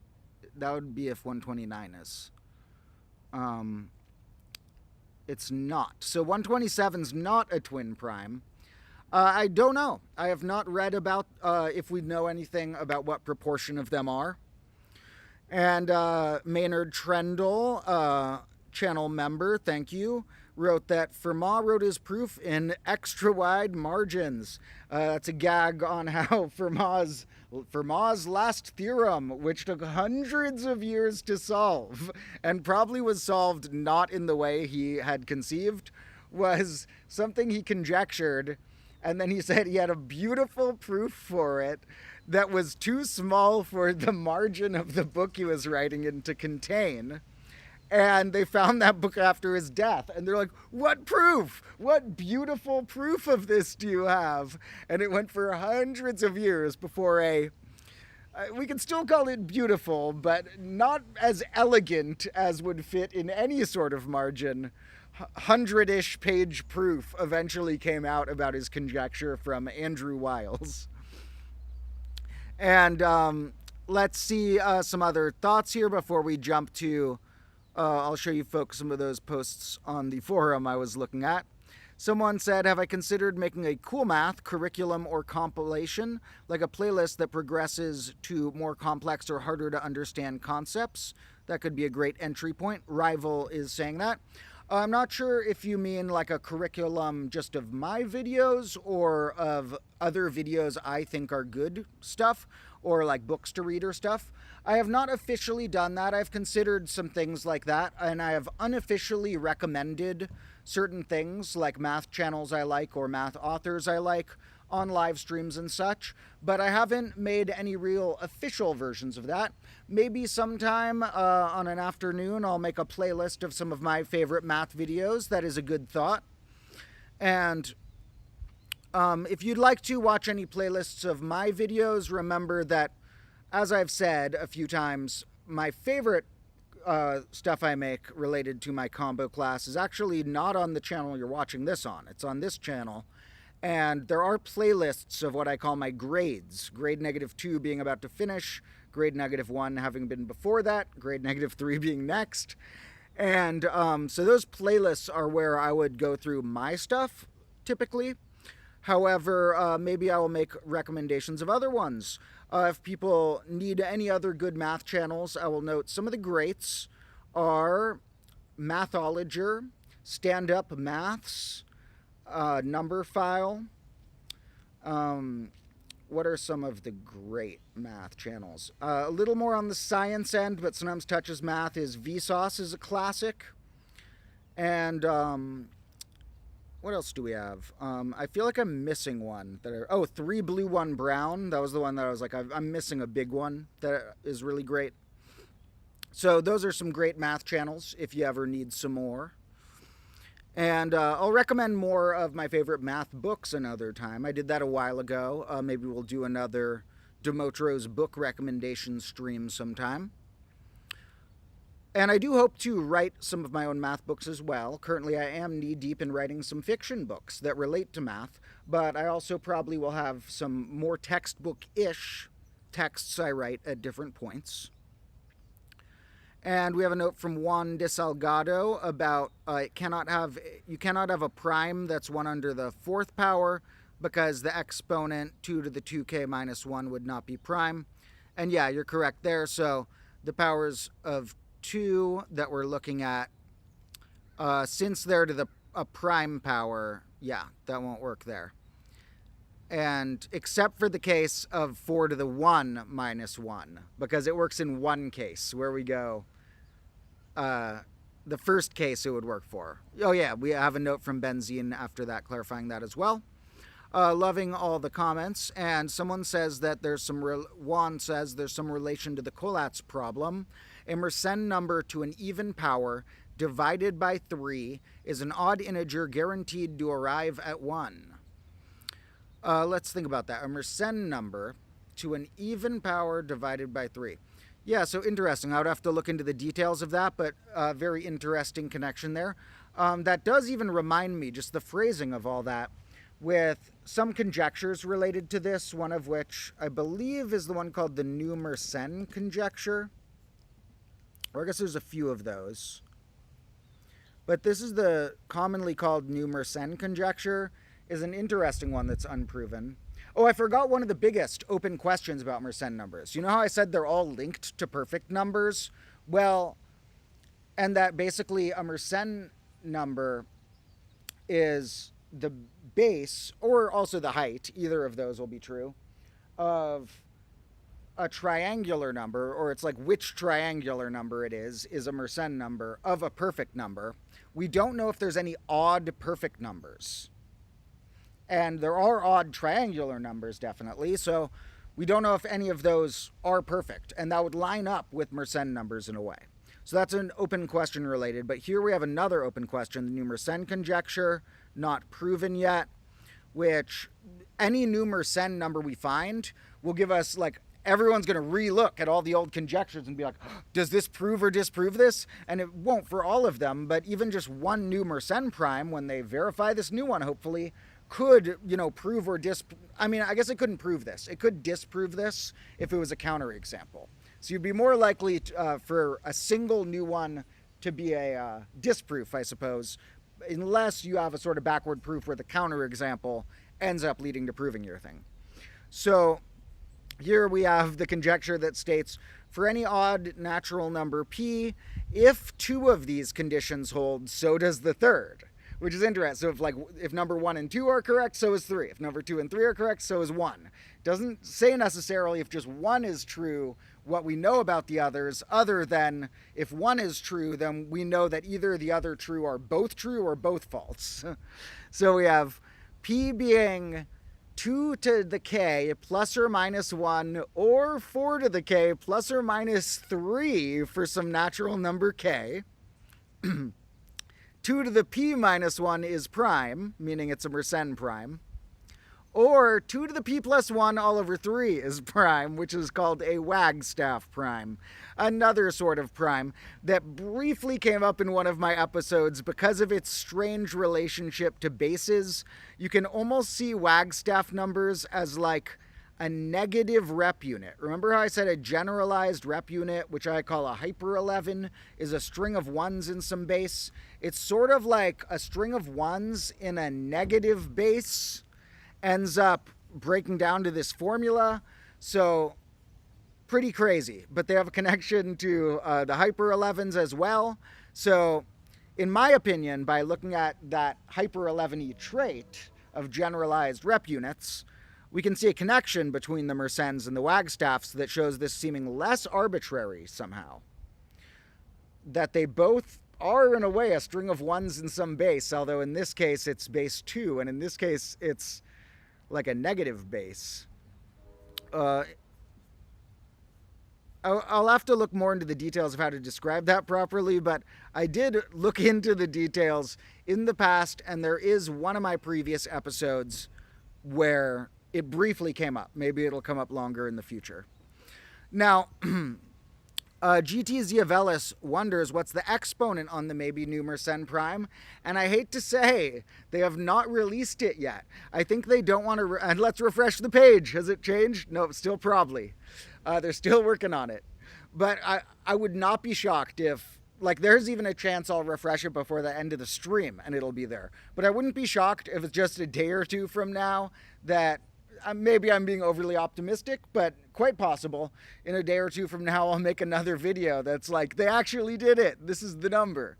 That would be if 129 is. It's not. So 127's not a twin prime. I don't know. I have not read about if we know anything about what proportion of them are. And Maynard Trendle, channel member, thank you, wrote that Fermat wrote his proof in extra wide margins. That's a gag on how Fermat's last theorem, which took hundreds of years to solve and probably was solved not in the way he had conceived, was something he conjectured, and then he said he had a beautiful proof for it that was too small for the margin of the book he was writing in to contain. And they found that book after his death. And they're like, what proof? What beautiful proof of this do you have? And it went for hundreds of years before we can still call it beautiful, but not as elegant as would fit in any sort of margin. 100-ish page proof eventually came out about his conjecture from Andrew Wiles. And let's see some other thoughts here before we jump to... I'll show you folks some of those posts on the forum I was looking at. Someone said, have I considered making a cool math curriculum or compilation, like a playlist that progresses to more complex or harder to understand concepts? That could be a great entry point. Rival is saying that. I'm not sure if you mean like a curriculum just of my videos or of other videos I think are good stuff, or like books to read or stuff. I have not officially done that. I've considered some things like that, and I have unofficially recommended certain things like math channels I like or math authors I like on live streams and such, but I haven't made any real official versions of that. Maybe sometime on an afternoon I'll make a playlist of some of my favorite math videos. That is a good thought. And if you'd like to watch any playlists of my videos, remember that, as I've said a few times, my favorite stuff I make related to my combo class is actually not on the channel you're watching this on. It's on this channel. And there are playlists of what I call my grades. Grade -2 being about to finish, grade -1 having been before that, grade -3 being next. And so those playlists are where I would go through my stuff, typically. However, maybe I will make recommendations of other ones. If people need any other good math channels, I will note some of the greats are Mathologer, Stand Up Maths, Number File. What are some of the great math channels? A little more on the science end, but sometimes touches math, is Vsauce is a classic. And what else do we have? I feel like I'm missing one. 3 Blue 1 Brown. That was the one that I was like, I'm missing a big one that is really great. So those are some great math channels if you ever need some more. And I'll recommend more of my favorite math books another time. I did that a while ago. Maybe we'll do another Demotro's book recommendation stream sometime. And I do hope to write some of my own math books as well. Currently, I am knee-deep in writing some fiction books that relate to math, but I also probably will have some more textbook-ish texts I write at different points. And we have a note from Juan de Salgado about you cannot have a prime that's 1 under the 4th power because the exponent 2 to the 2k minus 1 would not be prime. And yeah, you're correct there. So the powers of 2 that we're looking at, since they're to a prime power, yeah, that won't work there. And except for the case of 4 to the 1 minus 1, because it works in one case where we go, the first case it would work for. Oh yeah, we have a note from Benzene after that clarifying that as well. Loving all the comments, and someone says that there's some, Juan says there's some relation to the Collatz problem. A Mersenne number to an even power divided by 3 is an odd integer guaranteed to arrive at 1. Let's think about that. A Mersenne number to an even power divided by 3. Yeah, so interesting. I would have to look into the details of that, but very interesting connection there. That does even remind me, just the phrasing of all that, with some conjectures related to this, one of which I believe is the one called the New Mersenne conjecture. Or I guess there's a few of those. But this is the commonly called New Mersenne conjecture, is an interesting one that's unproven. Oh, I forgot one of the biggest open questions about Mersenne numbers. You know how I said they're all linked to perfect numbers? Well, and that basically a Mersenne number is the base, or also the height, either of those will be true, of a triangular number, or it's like which triangular number it is a Mersenne number of a perfect number. We don't know if there's any odd perfect numbers. And there are odd triangular numbers, definitely, so we don't know if any of those are perfect, and that would line up with Mersenne numbers in a way. So that's an open question related, but here we have another open question, the new Mersenne conjecture, not proven yet, which any new Mersenne number we find will give us, like, everyone's going to re-look at all the old conjectures and be like, does this prove or disprove this? And it won't for all of them, but even just one new Mersenne prime, when they verify this new one, hopefully, could, prove or I mean, I guess it couldn't prove this. It could disprove this if it was a counterexample. So you'd be more likely for a single new one to be a disproof, I suppose, unless you have a sort of backward proof where the counterexample ends up leading to proving your thing. So here we have the conjecture that states, for any odd natural number p, if two of these conditions hold, so does the third. Which is interesting. So if number 1 and 2 are correct, so is 3. If number 2 and 3 are correct, so is 1. Doesn't say necessarily if just 1 is true what we know about the others, other than if 1 is true, then we know that either the other true or both false. So we have p being 2 to the k plus or minus 1, or 4 to the k plus or minus 3 for some natural number k. 2 to the p minus 1 is prime, meaning it's a Mersenne prime. Or 2 to the p plus 1 all over 3 is prime, which is called a Wagstaff prime. Another sort of prime that briefly came up in one of my episodes because of its strange relationship to bases. You can almost see Wagstaff numbers as like a negative rep unit. Remember how I said a generalized rep unit, which I call a hyper 11, is a string of ones in some base? It's sort of like a string of ones in a negative base ends up breaking down to this formula. So pretty crazy, but they have a connection to the hyper 11s as well. So in my opinion, by looking at that hyper 11e trait of generalized rep units, we can see a connection between the Mersennes and the Wagstaffs that shows this seeming less arbitrary somehow. That they both are, in a way, a string of ones in some base, although in this case it's base 2, and in this case it's like a negative base. I'll have to look more into the details of how to describe that properly, but I did look into the details in the past, and there is one of my previous episodes where it briefly came up. Maybe it'll come up longer in the future. Now, GT Ziavelis wonders what's the exponent on the maybe new Mersenne prime, and I hate to say they have not released it yet. I think they don't want to, and let's refresh the page. Has it changed? No, still probably. They're still working on it. But I would not be shocked if, like, there's even a chance I'll refresh it before the end of the stream and it'll be there. But I wouldn't be shocked if it's just a day or two from now that, maybe I'm being overly optimistic, but quite possible, in a day or two from now I'll make another video that's like, they actually did it. This is the number.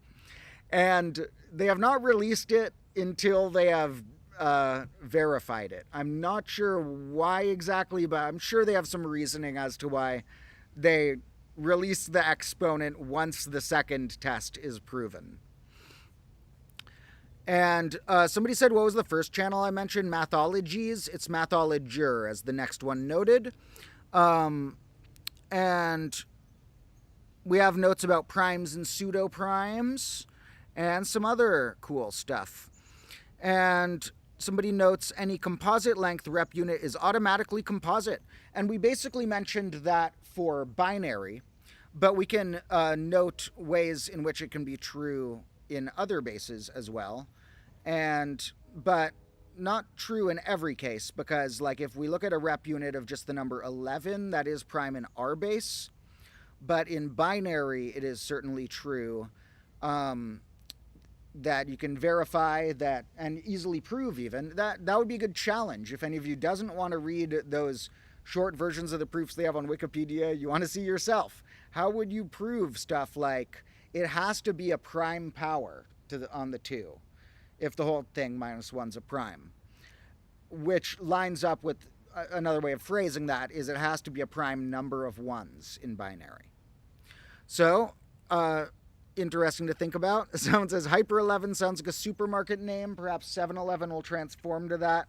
And they have not released it until they have verified it. I'm not sure why exactly, but I'm sure they have some reasoning as to why they release the exponent once the second test is proven. And somebody said, what was the first channel I mentioned? Mathologies. It's Mathologer, as the next one noted. And we have notes about primes and pseudo-primes and some other cool stuff. And somebody notes any composite length rep unit is automatically composite. And we basically mentioned that for binary, but we can note ways in which it can be true in other bases as well. But not true in every case, because like if we look at a rep unit of just the number 11, that is prime in our base. But in binary, it is certainly true that you can verify that and easily prove even. That would be a good challenge. If any of you doesn't want to read those short versions of the proofs they have on Wikipedia, you want to see yourself. How would you prove stuff like it has to be a prime power on the 2? if the whole thing minus 1's a prime. Which lines up with another way of phrasing that is it has to be a prime number of 1s in binary. So, interesting to think about. Someone says Hyper 11 sounds like a supermarket name. Perhaps 7-Eleven will transform to that.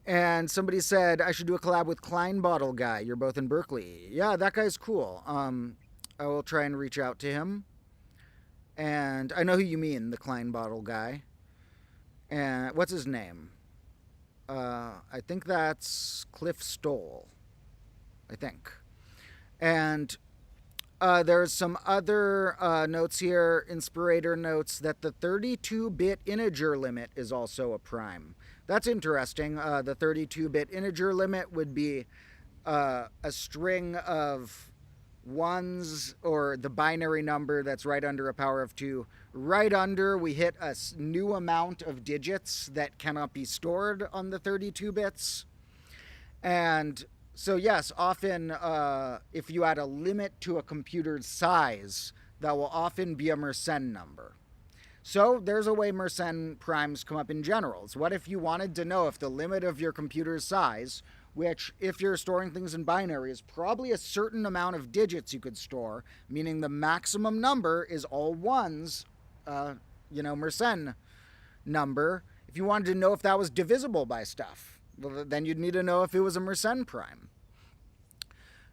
And somebody said I should do a collab with Klein Bottle Guy. You're both in Berkeley. Yeah, that guy's cool. I will try and reach out to him. And I know who you mean, the Klein Bottle Guy. And what's his name? I think that's Cliff Stoll. I think. And there's some other notes here, Inspirator notes, that the 32-bit integer limit is also a prime. That's interesting. The 32-bit integer limit would be a string of 1s, or the binary number that's right under a power of 2. Right under, we hit a new amount of digits that cannot be stored on the 32 bits. And so yes, often if you add a limit to a computer's size, that will often be a Mersenne number. So there's a way Mersenne primes come up in generals. What if you wanted to know if the limit of your computer's size, which if you're storing things in binary is probably a certain amount of digits you could store, meaning the maximum number is all 1s, Mersenne number. If you wanted to know if that was divisible by stuff, well, then you'd need to know if it was a Mersenne prime.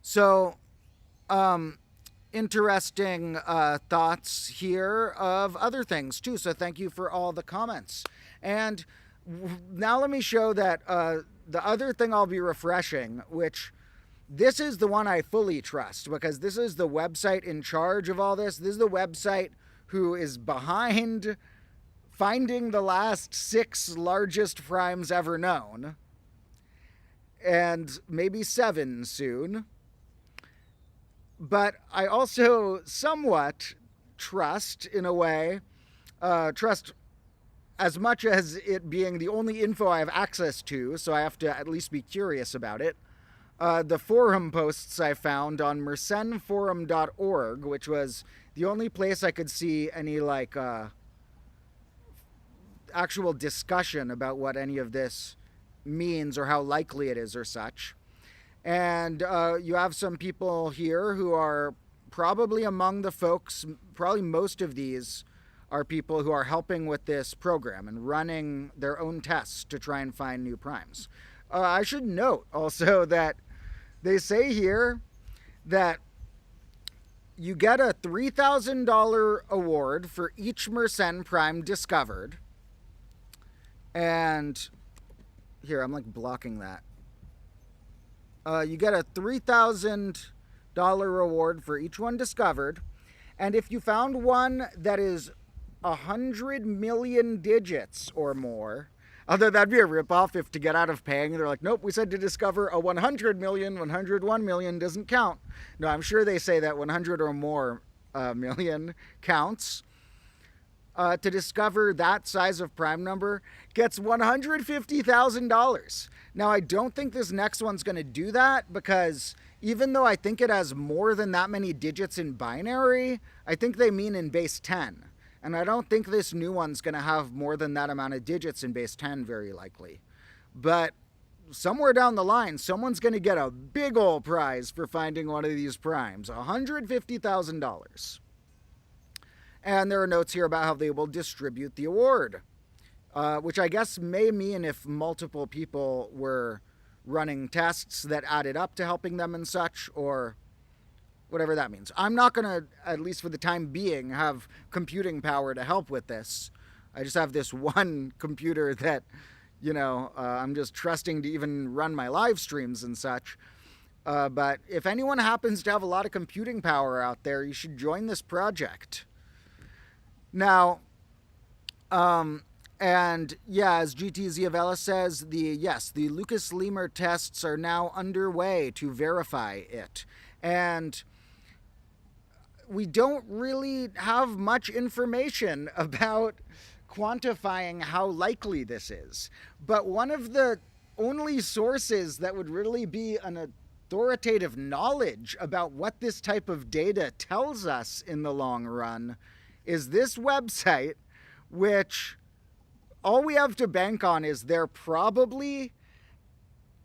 So, interesting thoughts here of other things too. So thank you for all the comments. And now let me show that the other thing I'll be refreshing, which this is the one I fully trust because this is the website in charge of all this. This is the website who is behind finding the last 6 largest primes ever known, and maybe 7 soon. But I also somewhat trust, in a way, trust as much as it being the only info I have access to, so I have to at least be curious about it, the forum posts I found on mersenneforum.org, which was the only place I could see any, actual discussion about what any of this means or how likely it is or such. And you have some people here who are probably among the folks, probably most of these are people who are helping with this program and running their own tests to try and find new primes. I should note also that they say here that you get a $3,000 award for each Mersenne prime discovered. And here, I'm blocking that. You get a $3,000 reward for each one discovered. And if you found one that is 100 million digits or more, although that'd be a ripoff if to get out of paying, they're like, nope, we said to discover a 100 million, 101 million doesn't count. No, I'm sure they say that 100 or more million counts. To discover that size of prime number gets $150,000. Now, I don't think this next one's going to do that because even though I think it has more than that many digits in binary, I think they mean in base 10. And I don't think this new one's going to have more than that amount of digits in base 10, very likely. But somewhere down the line, someone's going to get a big old prize for finding one of these primes, $150,000. And there are notes here about how they will distribute the award, which I guess may mean if multiple people were running tests that added up to helping them and such, or whatever that means. I'm not going to, at least for the time being, have computing power to help with this. I just have this one computer that, I'm just trusting to even run my live streams and such. But if anyone happens to have a lot of computing power out there, you should join this project. Now, and yeah, as GT Ziavella says, the Lucas Lemur tests are now underway to verify it. And we don't really have much information about quantifying how likely this is. But one of the only sources that would really be an authoritative knowledge about what this type of data tells us in the long run is this website, which all we have to bank on is they're probably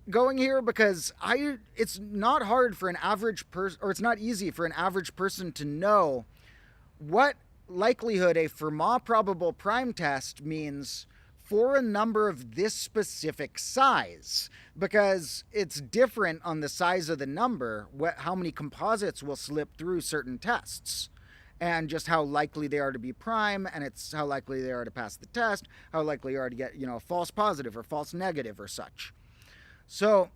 going here, because it's not hard for an average person, or it's not easy for an average person to know what likelihood a Fermat probable prime test means for a number of this specific size, because it's different on the size of the number, how many composites will slip through certain tests, and just how likely they are to be prime, and it's how likely they are to pass the test, how likely they are to get, a false positive or false negative or such. So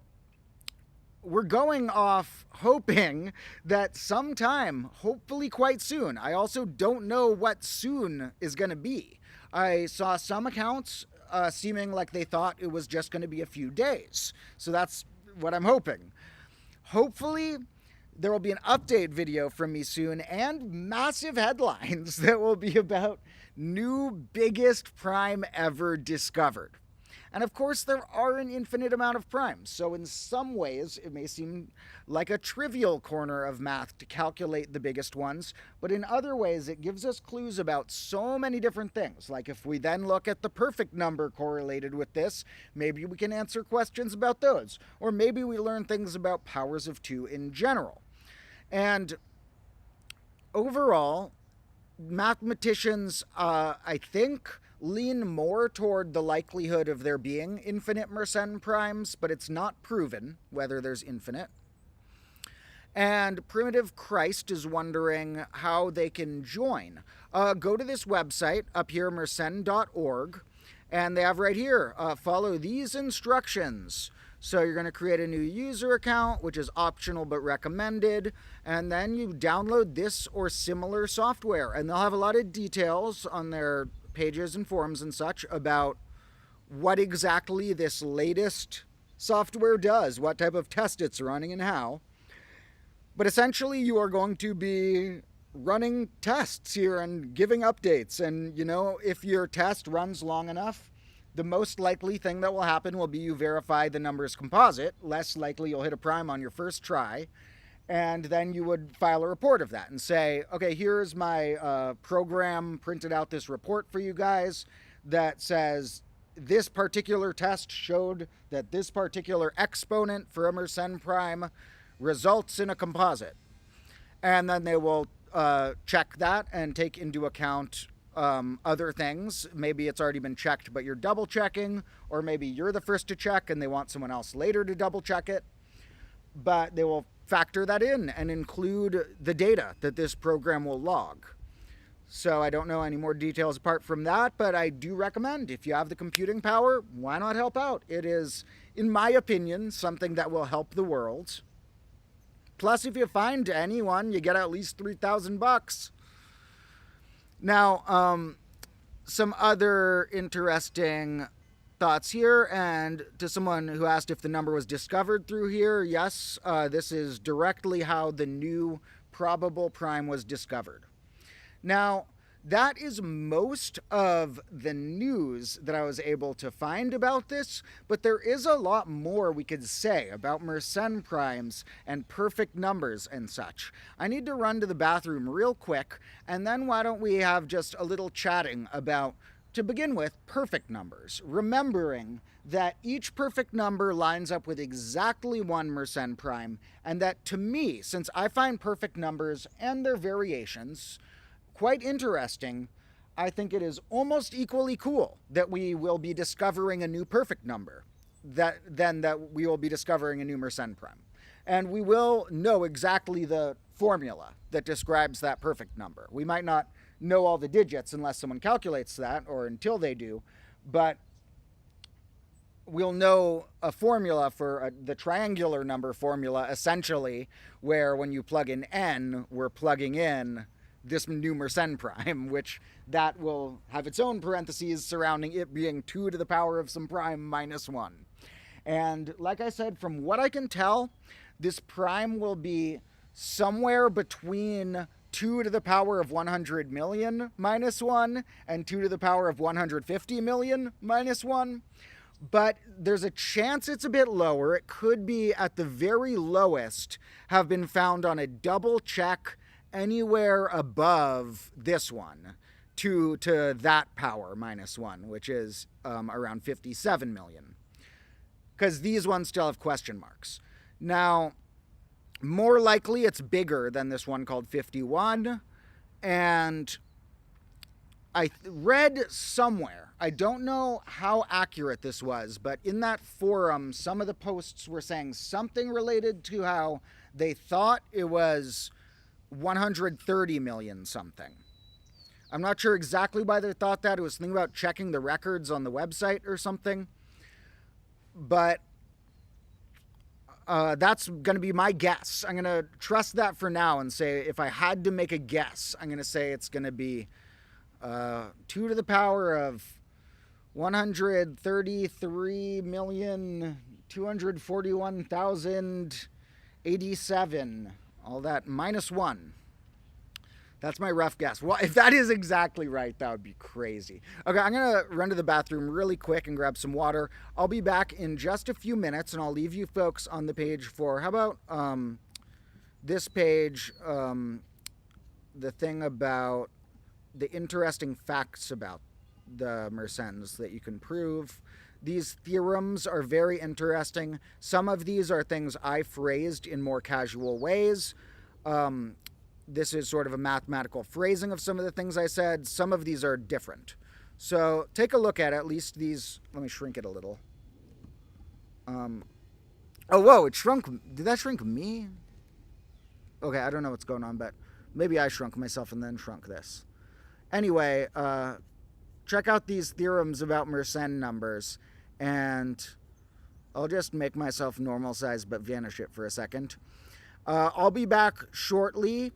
we're going off hoping that sometime, hopefully quite soon. I also don't know what soon is going to be. I saw some accounts seeming like they thought it was just going to be a few days. So that's what I'm hoping. Hopefully there will be an update video from me soon, and massive headlines that will be about new biggest prime ever discovered. And of course, there are an infinite amount of primes, so in some ways it may seem like a trivial corner of math to calculate the biggest ones, but in other ways it gives us clues about so many different things. Like if we then look at the perfect number correlated with this, maybe we can answer questions about those, or maybe we learn things about powers of 2 in general. And overall, mathematicians, I think, lean more toward the likelihood of there being infinite Mersenne primes, but it's not proven whether there's infinite. And Primitive Christ is wondering how they can join. Go to this website up here, mersenne.org, and they have right here, follow these instructions. So you're going to create a new user account, which is optional but recommended, and then you download this or similar software, and they'll have a lot of details on their pages and forums and such about what exactly this latest software does, what type of test it's running, and how. But essentially, you are going to be running tests here and giving updates, and if your test runs long enough, the most likely thing that will happen will be you verify the number is composite. Less likely you'll hit a prime on your first try. And then you would file a report of that and say, okay, here's my program printed out this report for you guys that says this particular test showed that this particular exponent for a Mersenne prime results in a composite. And then they will check that and take into account other things. Maybe it's already been checked, but you're double checking, or maybe you're the first to check and they want someone else later to double check it. But they will factor that in and include the data that this program will log. So I don't know any more details apart from that, but I do recommend, if you have the computing power, why not help out? It is, in my opinion, something that will help the world. Plus, if you find anyone, you get at least $3,000. Now, some other interesting thoughts here, and to someone who asked if the number was discovered through here, yes, this is directly how the new probable prime was discovered. Now, that is most of the news that I was able to find about this, but there is a lot more we could say about Mersenne primes and perfect numbers and such. I need to run to the bathroom real quick, and then why don't we have just a little chatting about, to begin with, perfect numbers, remembering that each perfect number lines up with exactly one Mersenne prime, and that to me, since I find perfect numbers and their variations quite interesting, I think it is almost equally cool that we will be discovering a new perfect number than that we will be discovering a new Mersenne prime. And we will know exactly the formula that describes that perfect number. We might not know all the digits unless someone calculates that, or until they do, but we'll know a formula for the triangular number formula, essentially, where when you plug in n, we're plugging in this new Mersenne prime, which that will have its own parentheses surrounding it being 2 to the power of some prime minus 1. And like I said, from what I can tell, this prime will be somewhere between 2 to the power of 100 million minus 1 and 2 to the power of 150 million minus 1. But there's a chance it's a bit lower. It could be, at the very lowest, have been found on a double check anywhere above this one, to that power minus 1, which is around 57 million. Because these ones still have question marks. Now, more likely it's bigger than this one called 51. And I read somewhere, I don't know how accurate this was, but in that forum, some of the posts were saying something related to how they thought it was 130 million something. I'm not sure exactly why they thought that. It was something about checking the records on the website or something. But that's going to be my guess. I'm going to trust that for now and say if I had to make a guess, I'm going to say it's going to be 2 to the power of 133,241,087. All that minus 1. That's my rough guess. Well, if that is exactly right, that would be crazy. Okay, I'm going to run to the bathroom really quick and grab some water. I'll be back in just a few minutes, and I'll leave you folks on the page for, how about this page, the thing about the interesting facts about the Mersennes that you can prove. These theorems are very interesting. Some of these are things I phrased in more casual ways. This is sort of a mathematical phrasing of some of the things I said. Some of these are different. So take a look at least these. Let me shrink it a little. Oh, whoa, it shrunk. Did that shrink me? Okay, I don't know what's going on, but maybe I shrunk myself and then shrunk this. Anyway, check out these theorems about Mersenne numbers, and I'll just make myself normal size but vanish it for a second. I'll be back shortly,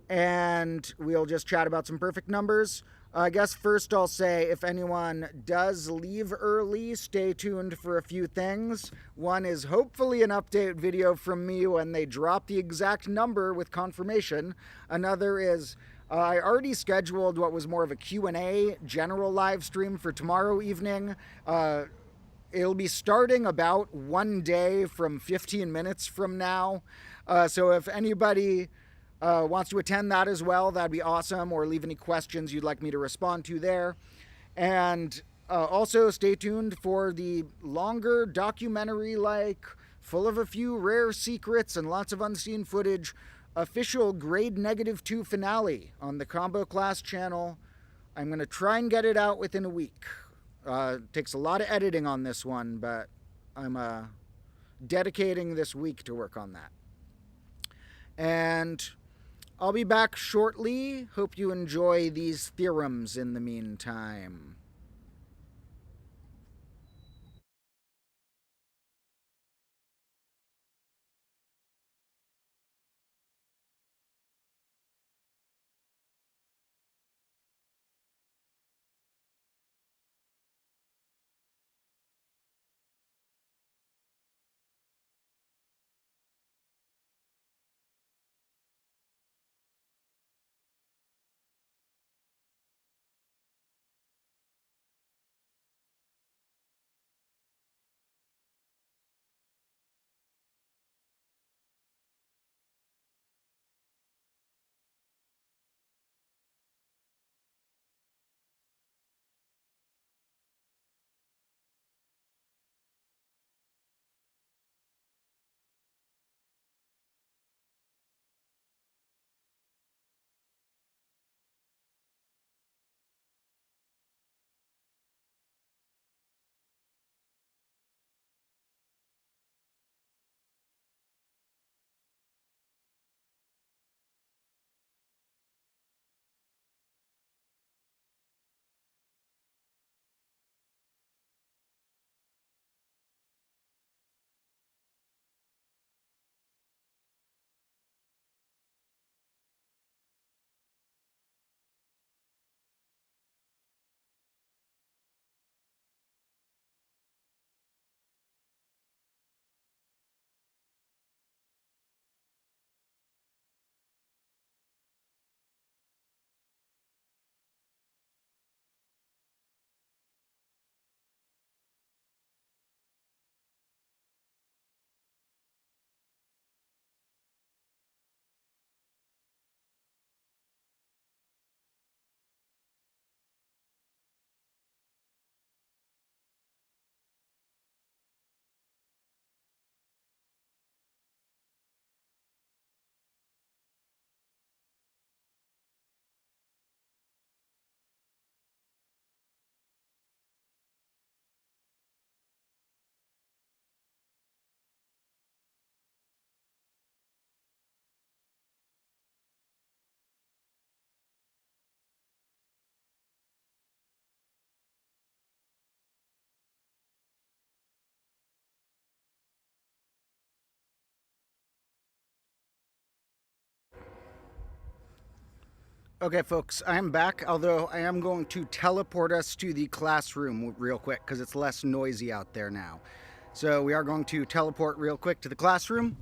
and we'll just chat about some perfect numbers. I guess first I'll say if anyone does leave early, stay tuned for a few things. One is hopefully an update video from me when they drop the exact number with confirmation. Another is I already scheduled what was more of a Q&A general live stream for tomorrow evening. It'll be starting about 1 day from 15 minutes from now. So if anybody wants to attend that as well, that'd be awesome, or leave any questions you'd like me to respond to there. And also stay tuned for the longer documentary-like, full of a few rare secrets and lots of unseen footage, official grade -2 finale on the Combo Class channel. I'm going to try and get it out within a week. Takes a lot of editing on this one, but I'm dedicating this week to work on that. And I'll be back shortly. Hope you enjoy these theorems in the meantime. Okay, folks, I am back, although I am going to teleport us to the classroom real quick because it's less noisy out there now. So we are going to teleport real quick to the classroom.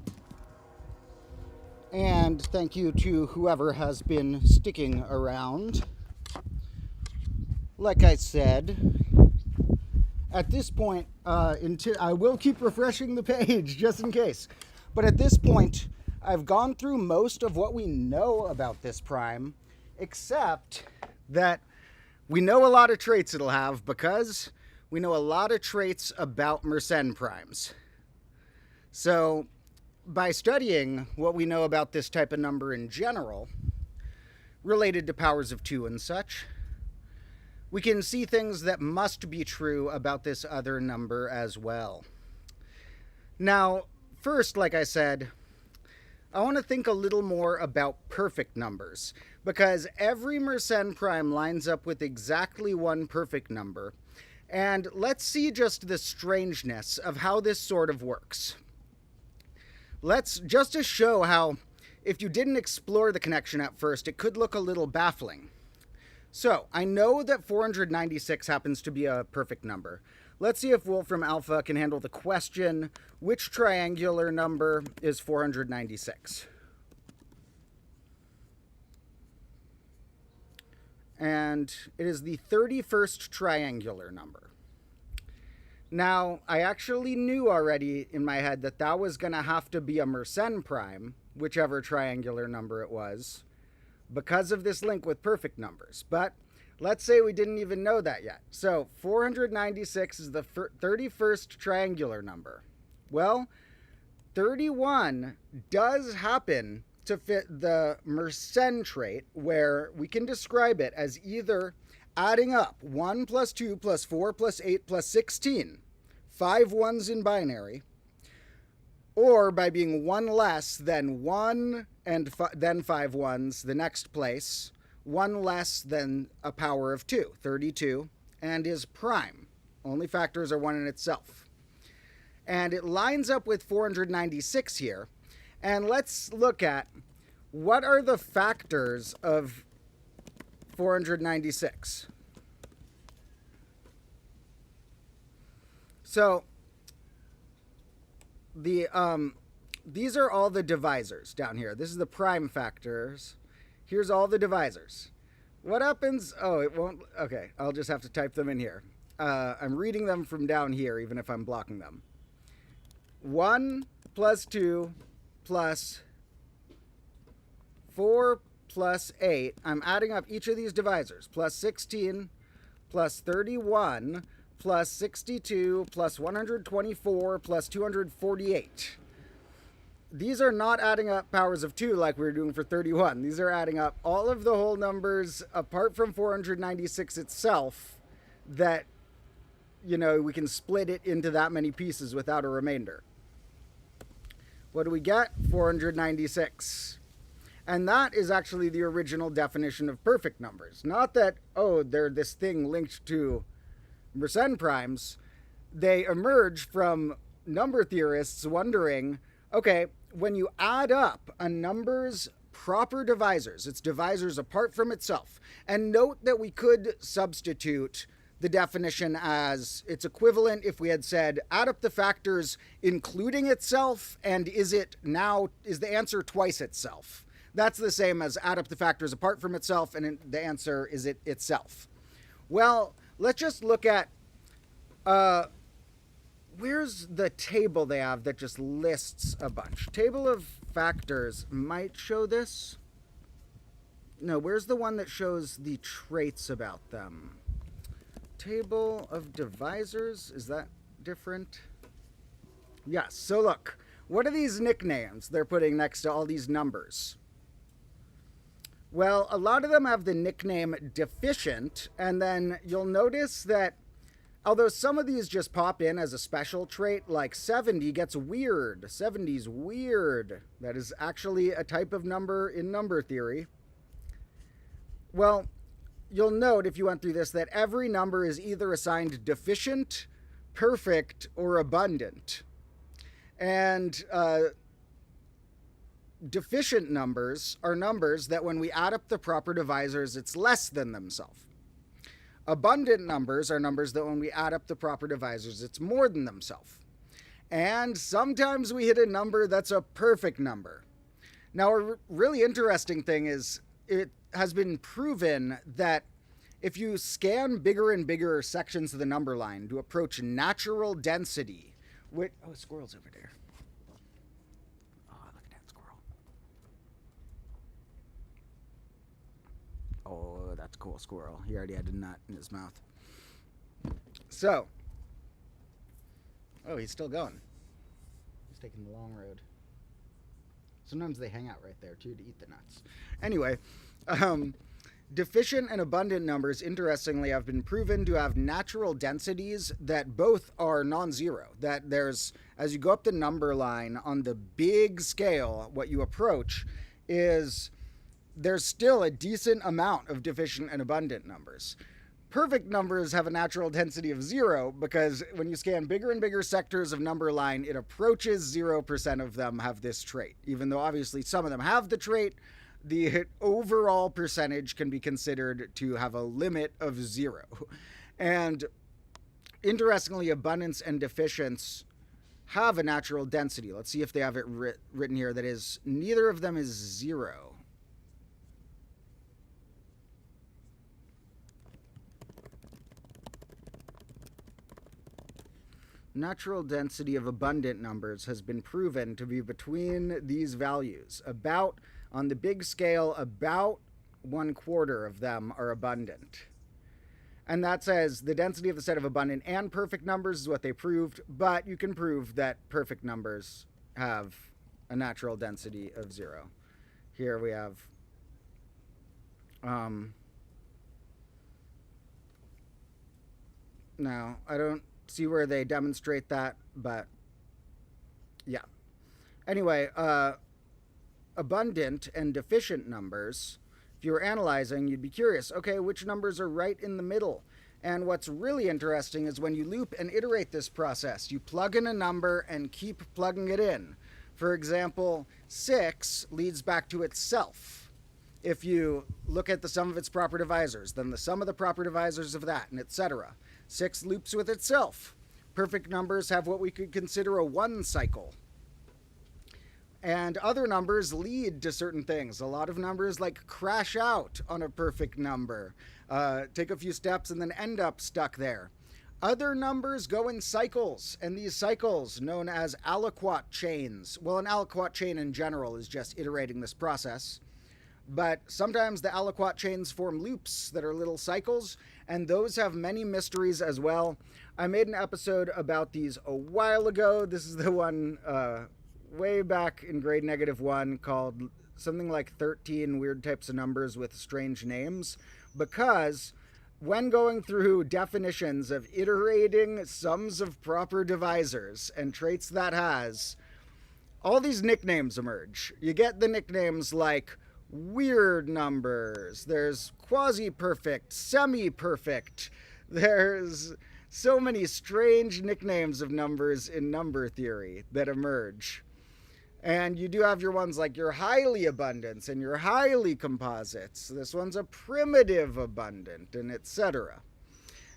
And thank you to whoever has been sticking around. Like I said, at this point, I will keep refreshing the page just in case. But at this point, I've gone through most of what we know about this prime, except that we know a lot of traits it'll have because we know a lot of traits about Mersenne primes. So by studying what we know about this type of number in general, related to powers of 2 and such, we can see things that must be true about this other number as well. Now, first, like I said, I want to think a little more about perfect numbers, because every Mersenne prime lines up with exactly one perfect number. And let's see just the strangeness of how this sort of works. Just to show how, if you didn't explore the connection at first, it could look a little baffling. So, I know that 496 happens to be a perfect number. Let's see if Wolfram Alpha can handle the question, which triangular number is 496? And it is the 31st triangular number. Now, I actually knew already in my head that that was going to have to be a Mersenne prime, whichever triangular number it was, because of this link with perfect numbers. But let's say we didn't even know that yet. So 496 is the 31st triangular number. Well, 31 does happen to fit the Mersenne trait, where we can describe it as either adding up 1 plus 2 plus 4 plus 8 plus 16, 5 ones in binary, or by being 1 less than 1 and then 5 ones the next place, 1 less than a power of 2, 32, and is prime. Only factors are 1 in itself. And it lines up with 496 here. And let's look at what are the factors of 496. So these are all the divisors down here. This is the prime factors. Here's all the divisors. What happens? Oh, it won't. Okay, I'll just have to type them in here. I'm reading them from down here, even if I'm blocking them. 1 plus 2 plus 4 plus 8. I'm adding up each of these divisors. Plus 16 plus 31 plus 62 plus 124 plus 248. These are not adding up powers of 2 like we were doing for 31. These are adding up all of the whole numbers apart from 496 itself that, we can split it into that many pieces without a remainder. What do we get? 496. And that is actually the original definition of perfect numbers. Not that, they're this thing linked to Mersenne primes. They emerge from number theorists wondering, okay, when you add up a number's proper divisors, its divisors apart from itself, and note that we could substitute the definition as its equivalent if we had said, add up the factors including itself, and is the answer twice itself? That's the same as add up the factors apart from itself, and the answer is it itself. Well, let's just look at, where's the table they have that just lists a bunch? Table of factors might show this. No, where's the one that shows the traits about them? Table of divisors, is that different? Yes, so look, what are these nicknames they're putting next to all these numbers? Well, a lot of them have the nickname deficient, and then you'll notice that although some of these just pop in as a special trait, like 70 gets weird. 70's weird. That is actually a type of number in number theory. Well, you'll note if you went through this that every number is either assigned deficient, perfect, or abundant. And deficient numbers are numbers that when we add up the proper divisors, it's less than themselves. Abundant numbers are numbers that when we add up the proper divisors, it's more than themselves. And sometimes we hit a number that's a perfect number. Now, a really interesting thing is it has been proven that if you scan bigger and bigger sections of the number line to approach natural density, which, oh, a squirrel's over there. Oh, look at that squirrel. Oh, that's a cool squirrel. He already had a nut in his mouth. So, oh, he's still going. He's taking the long road. Sometimes they hang out right there, too, to eat the nuts. Anyway, deficient and abundant numbers, interestingly, have been proven to have natural densities that both are non-zero. That there's, as you go up the number line on the big scale, what you approach is there's still a decent amount of deficient and abundant numbers. Perfect numbers have a natural density of 0 because when you scan bigger and bigger sectors of number line, it approaches 0% of them have this trait. Even though obviously some of them have the trait, the overall percentage can be considered to have a limit of 0. And interestingly, abundance and deficiency have a natural density. Let's see if they have it written here. That is, neither of them is 0. Natural density of abundant numbers has been proven to be between these values. About, on the big scale, about 1/4 of them are abundant. And that says the density of the set of abundant and perfect numbers is what they proved, but you can prove that perfect numbers have a natural density of 0. Here we have now, I don't see where they demonstrate that, but yeah. Anyway, abundant and deficient numbers, if you were analyzing, you'd be curious, okay, which numbers are right in the middle? And what's really interesting is when you loop and iterate this process, you plug in a number and keep plugging it in. For example, 6 leads back to itself. If you look at the sum of its proper divisors, then the sum of the proper divisors of that, and etc. 6 loops with itself. Perfect numbers have what we could consider a 1 cycle. And other numbers lead to certain things. A lot of numbers like crash out on a perfect number, take a few steps and then end up stuck there. Other numbers go in cycles, and these cycles, known as aliquot chains. Well, an aliquot chain in general is just iterating this process. But sometimes the aliquot chains form loops that are little cycles, and those have many mysteries as well. I made an episode about these a while ago. This is the one way back in grade -1 called something like 13 weird types of numbers with strange names, because when going through definitions of iterating sums of proper divisors and traits that has, all these nicknames emerge. You get the nicknames like weird numbers, there's quasi-perfect, semi-perfect, there's so many strange nicknames of numbers in number theory that emerge. And you do have your ones like your highly abundance and your highly composites. This one's a primitive abundant, and etc.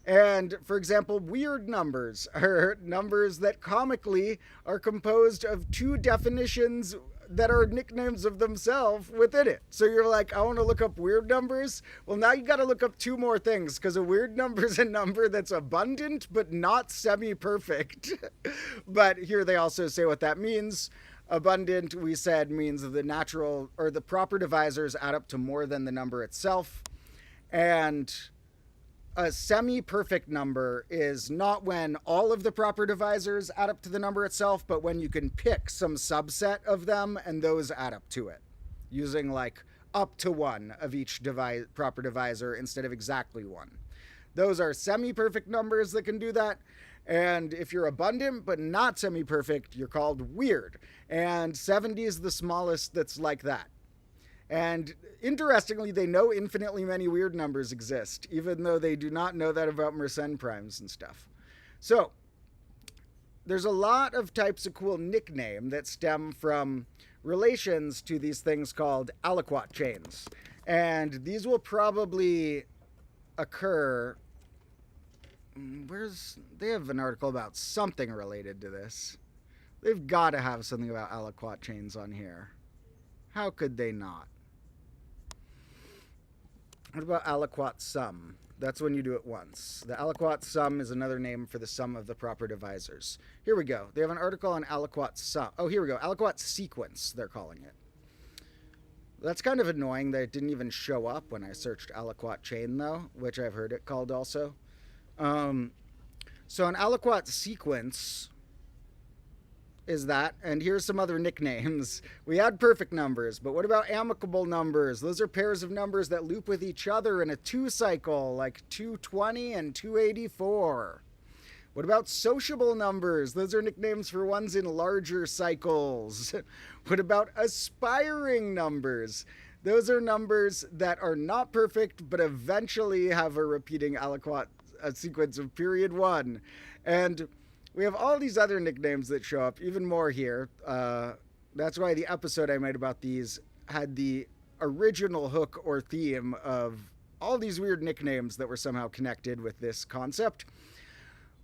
And, for example, weird numbers are numbers that comically are composed of 2 definitions that are nicknames of themselves within it. So you're like, I want to look up weird numbers. Well, now you got to look up 2 more things, because a weird number is a number that's abundant but not semi-perfect. But here they also say what that means. Abundant, we said, means the natural or the proper divisors add up to more than the number itself. And a semi-perfect number is not when all of the proper divisors add up to the number itself, but when you can pick some subset of them and those add up to it, using like up to 1 of each proper divisor instead of exactly 1. Those are semi-perfect numbers that can do that. And if you're abundant but not semi-perfect, you're called weird. And 70 is the smallest that's like that. And interestingly, they know infinitely many weird numbers exist, even though they do not know that about Mersenne primes and stuff. So, there's a lot of types of cool nickname that stem from relations to these things called aliquot chains. And these will probably occur. They have an article about something related to this. They've got to have something about aliquot chains on here. How could they not? What about aliquot sum? That's when you do it once. The aliquot sum is another name for the sum of the proper divisors. Here we go. They have an article on aliquot sum. Oh, here we go. Aliquot sequence, they're calling it. That's kind of annoying that it didn't even show up when I searched aliquot chain, though, which I've heard it called also. So an aliquot sequence is that, and here's some other nicknames. We had perfect numbers, but what about amicable numbers? Those are pairs of numbers that loop with each other in a 2 cycle, like 220 and 284. What about sociable numbers? Those are nicknames for ones in larger cycles. What about aspiring numbers? Those are numbers that are not perfect, but eventually have a repeating aliquot sequence of period 1. And we have all these other nicknames that show up, even more here. That's why the episode I made about these had the original hook or theme of all these weird nicknames that were somehow connected with this concept.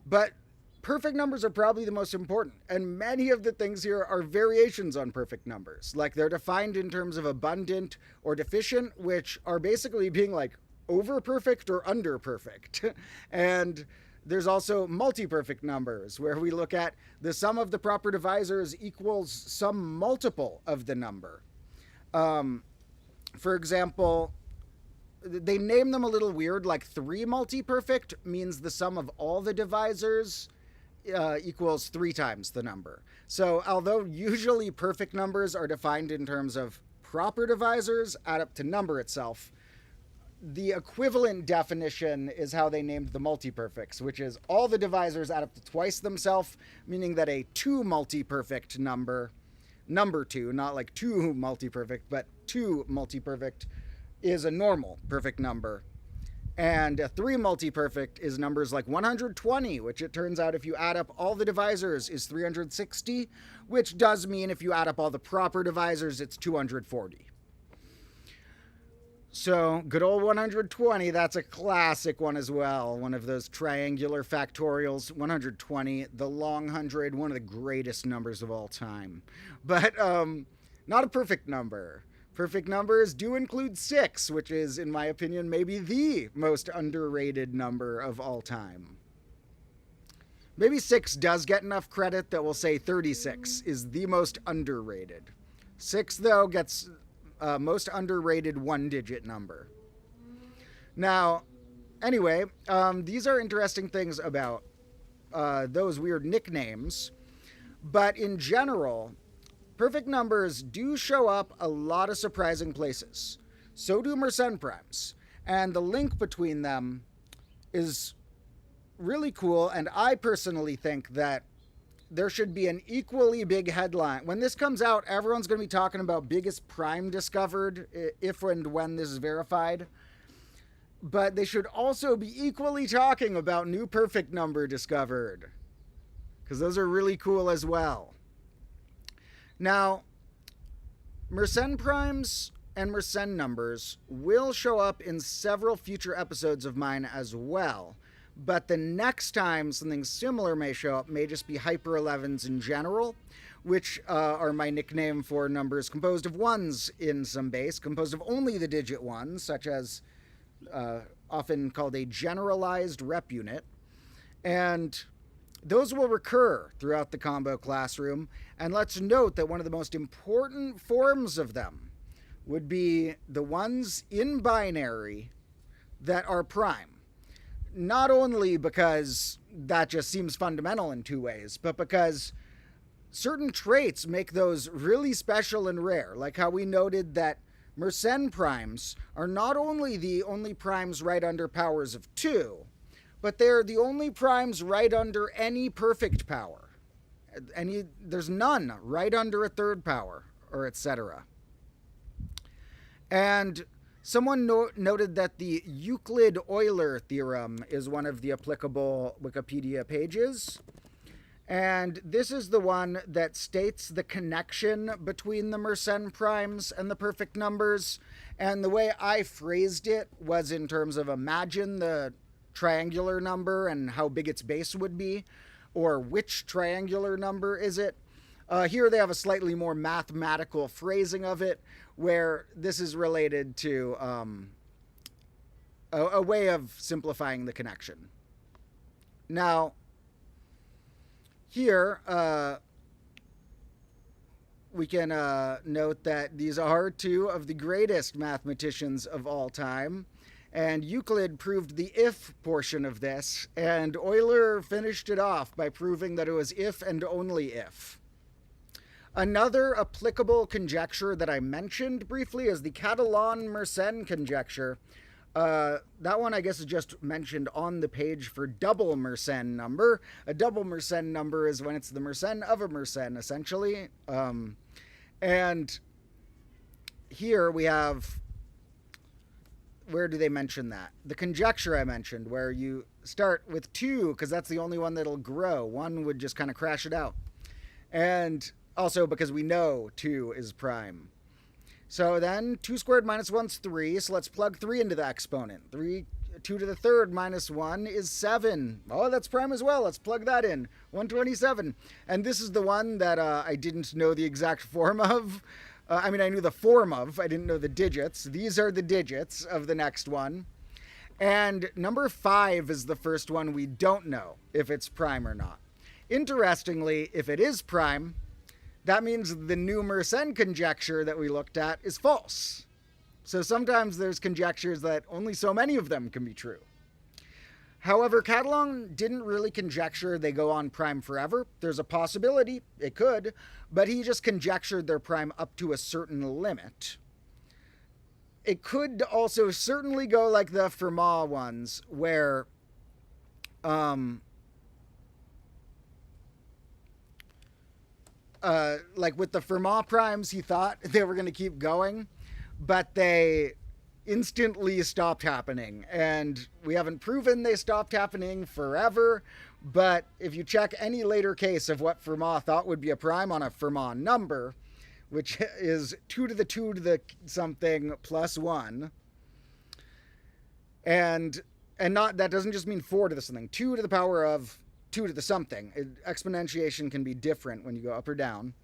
But perfect numbers are probably the most important, and many of the things here are variations on perfect numbers. Like they're defined in terms of abundant or deficient, which are basically being like over perfect or under perfect. And there's also multi-perfect numbers, where we look at the sum of the proper divisors equals some multiple of the number. For example, they name them a little weird, like 3 multi-perfect means the sum of all the divisors equals 3 times the number. So although usually perfect numbers are defined in terms of proper divisors add up to number itself, the equivalent definition is how they named the multi-perfects, which is all the divisors add up to twice themselves, meaning that a 2 multi-perfect number 2, not like 2 multi-perfect, but 2 multi-perfect is a normal perfect number. And a 3 multi-perfect is numbers like 120, which it turns out if you add up all the divisors is 360, which does mean if you add up all the proper divisors, it's 240. So, good old 120, that's a classic one as well. One of those triangular factorials. 120, the long hundred, one of the greatest numbers of all time. But, not a perfect number. Perfect numbers do include 6, which is, in my opinion, maybe the most underrated number of all time. Maybe 6 does get enough credit that we'll say 36 is the most underrated. 6, though, gets most underrated 1-digit number. Now, anyway, these are interesting things about those weird nicknames, but in general, perfect numbers do show up a lot of surprising places. So do Mersenne primes, and the link between them is really cool, and I personally think that there should be an equally big headline. When this comes out, everyone's going to be talking about biggest prime discovered, if and when this is verified. But they should also be equally talking about new perfect number discovered, because those are really cool as well. Now, Mersenne primes and Mersenne numbers will show up in several future episodes of mine as well. But the next time something similar may show up may just be hyper 11s in general, which are my nickname for numbers composed of ones in some base, composed of only the digit 1, such as often called a generalized rep unit. And those will recur throughout the combo classroom. And let's note that one of the most important forms of them would be the ones in binary that are prime. Not only because that just seems fundamental in 2 ways, but because certain traits make those really special and rare, like how we noted that Mersenne primes are not only the only primes right under powers of 2, but they're the only primes right under any perfect power. There's none right under a third power, or etc. And someone noted that the Euclid-Euler theorem is one of the applicable Wikipedia pages. And this is the one that states the connection between the Mersenne primes and the perfect numbers. And the way I phrased it was in terms of imagine the triangular number and how big its base would be, or which triangular number is it. Here they have a slightly more mathematical phrasing of it, where this is related to a way of simplifying the connection. Now, here, we can note that these are two of the greatest mathematicians of all time, and Euclid proved the if portion of this, and Euler finished it off by proving that it was if and only if. Another applicable conjecture that I mentioned briefly is the Catalan-Mersenne conjecture. That one, I guess, is just mentioned on the page for double Mersenne number. A double Mersenne number is when it's the Mersenne of a Mersenne, essentially. And here we have, where do they mention that? The conjecture I mentioned, where you start with 2, because that's the only one that'll grow. 1 would just kind of crash it out. And also because we know 2 is prime. So then 2 squared minus 1 is 3, so let's plug 3 into the exponent. 2 to the third minus 1 is 7. Oh, that's prime as well. Let's plug that in. 127. And this is the one that I didn't know the exact form of. I mean, I knew the form of. I didn't know the digits. These are the digits of the next one. And number 5 is the first one we don't know if it's prime or not. Interestingly, if it is prime, that means the new Mersenne conjecture that we looked at is false. So sometimes there's conjectures that only so many of them can be true. However, Catalan didn't really conjecture they go on prime forever. There's a possibility, it could, but he just conjectured their prime up to a certain limit. It could also certainly go like the Fermat ones, where like with the Fermat primes, he thought they were going to keep going, but they instantly stopped happening. And we haven't proven they stopped happening forever, but if you check any later case of what Fermat thought would be a prime on a Fermat number, which is 2 to the 2 to the something plus 1, and not, that doesn't just mean 4 to the something, 2 to the power of 2 to the something. Exponentiation can be different when you go up or down.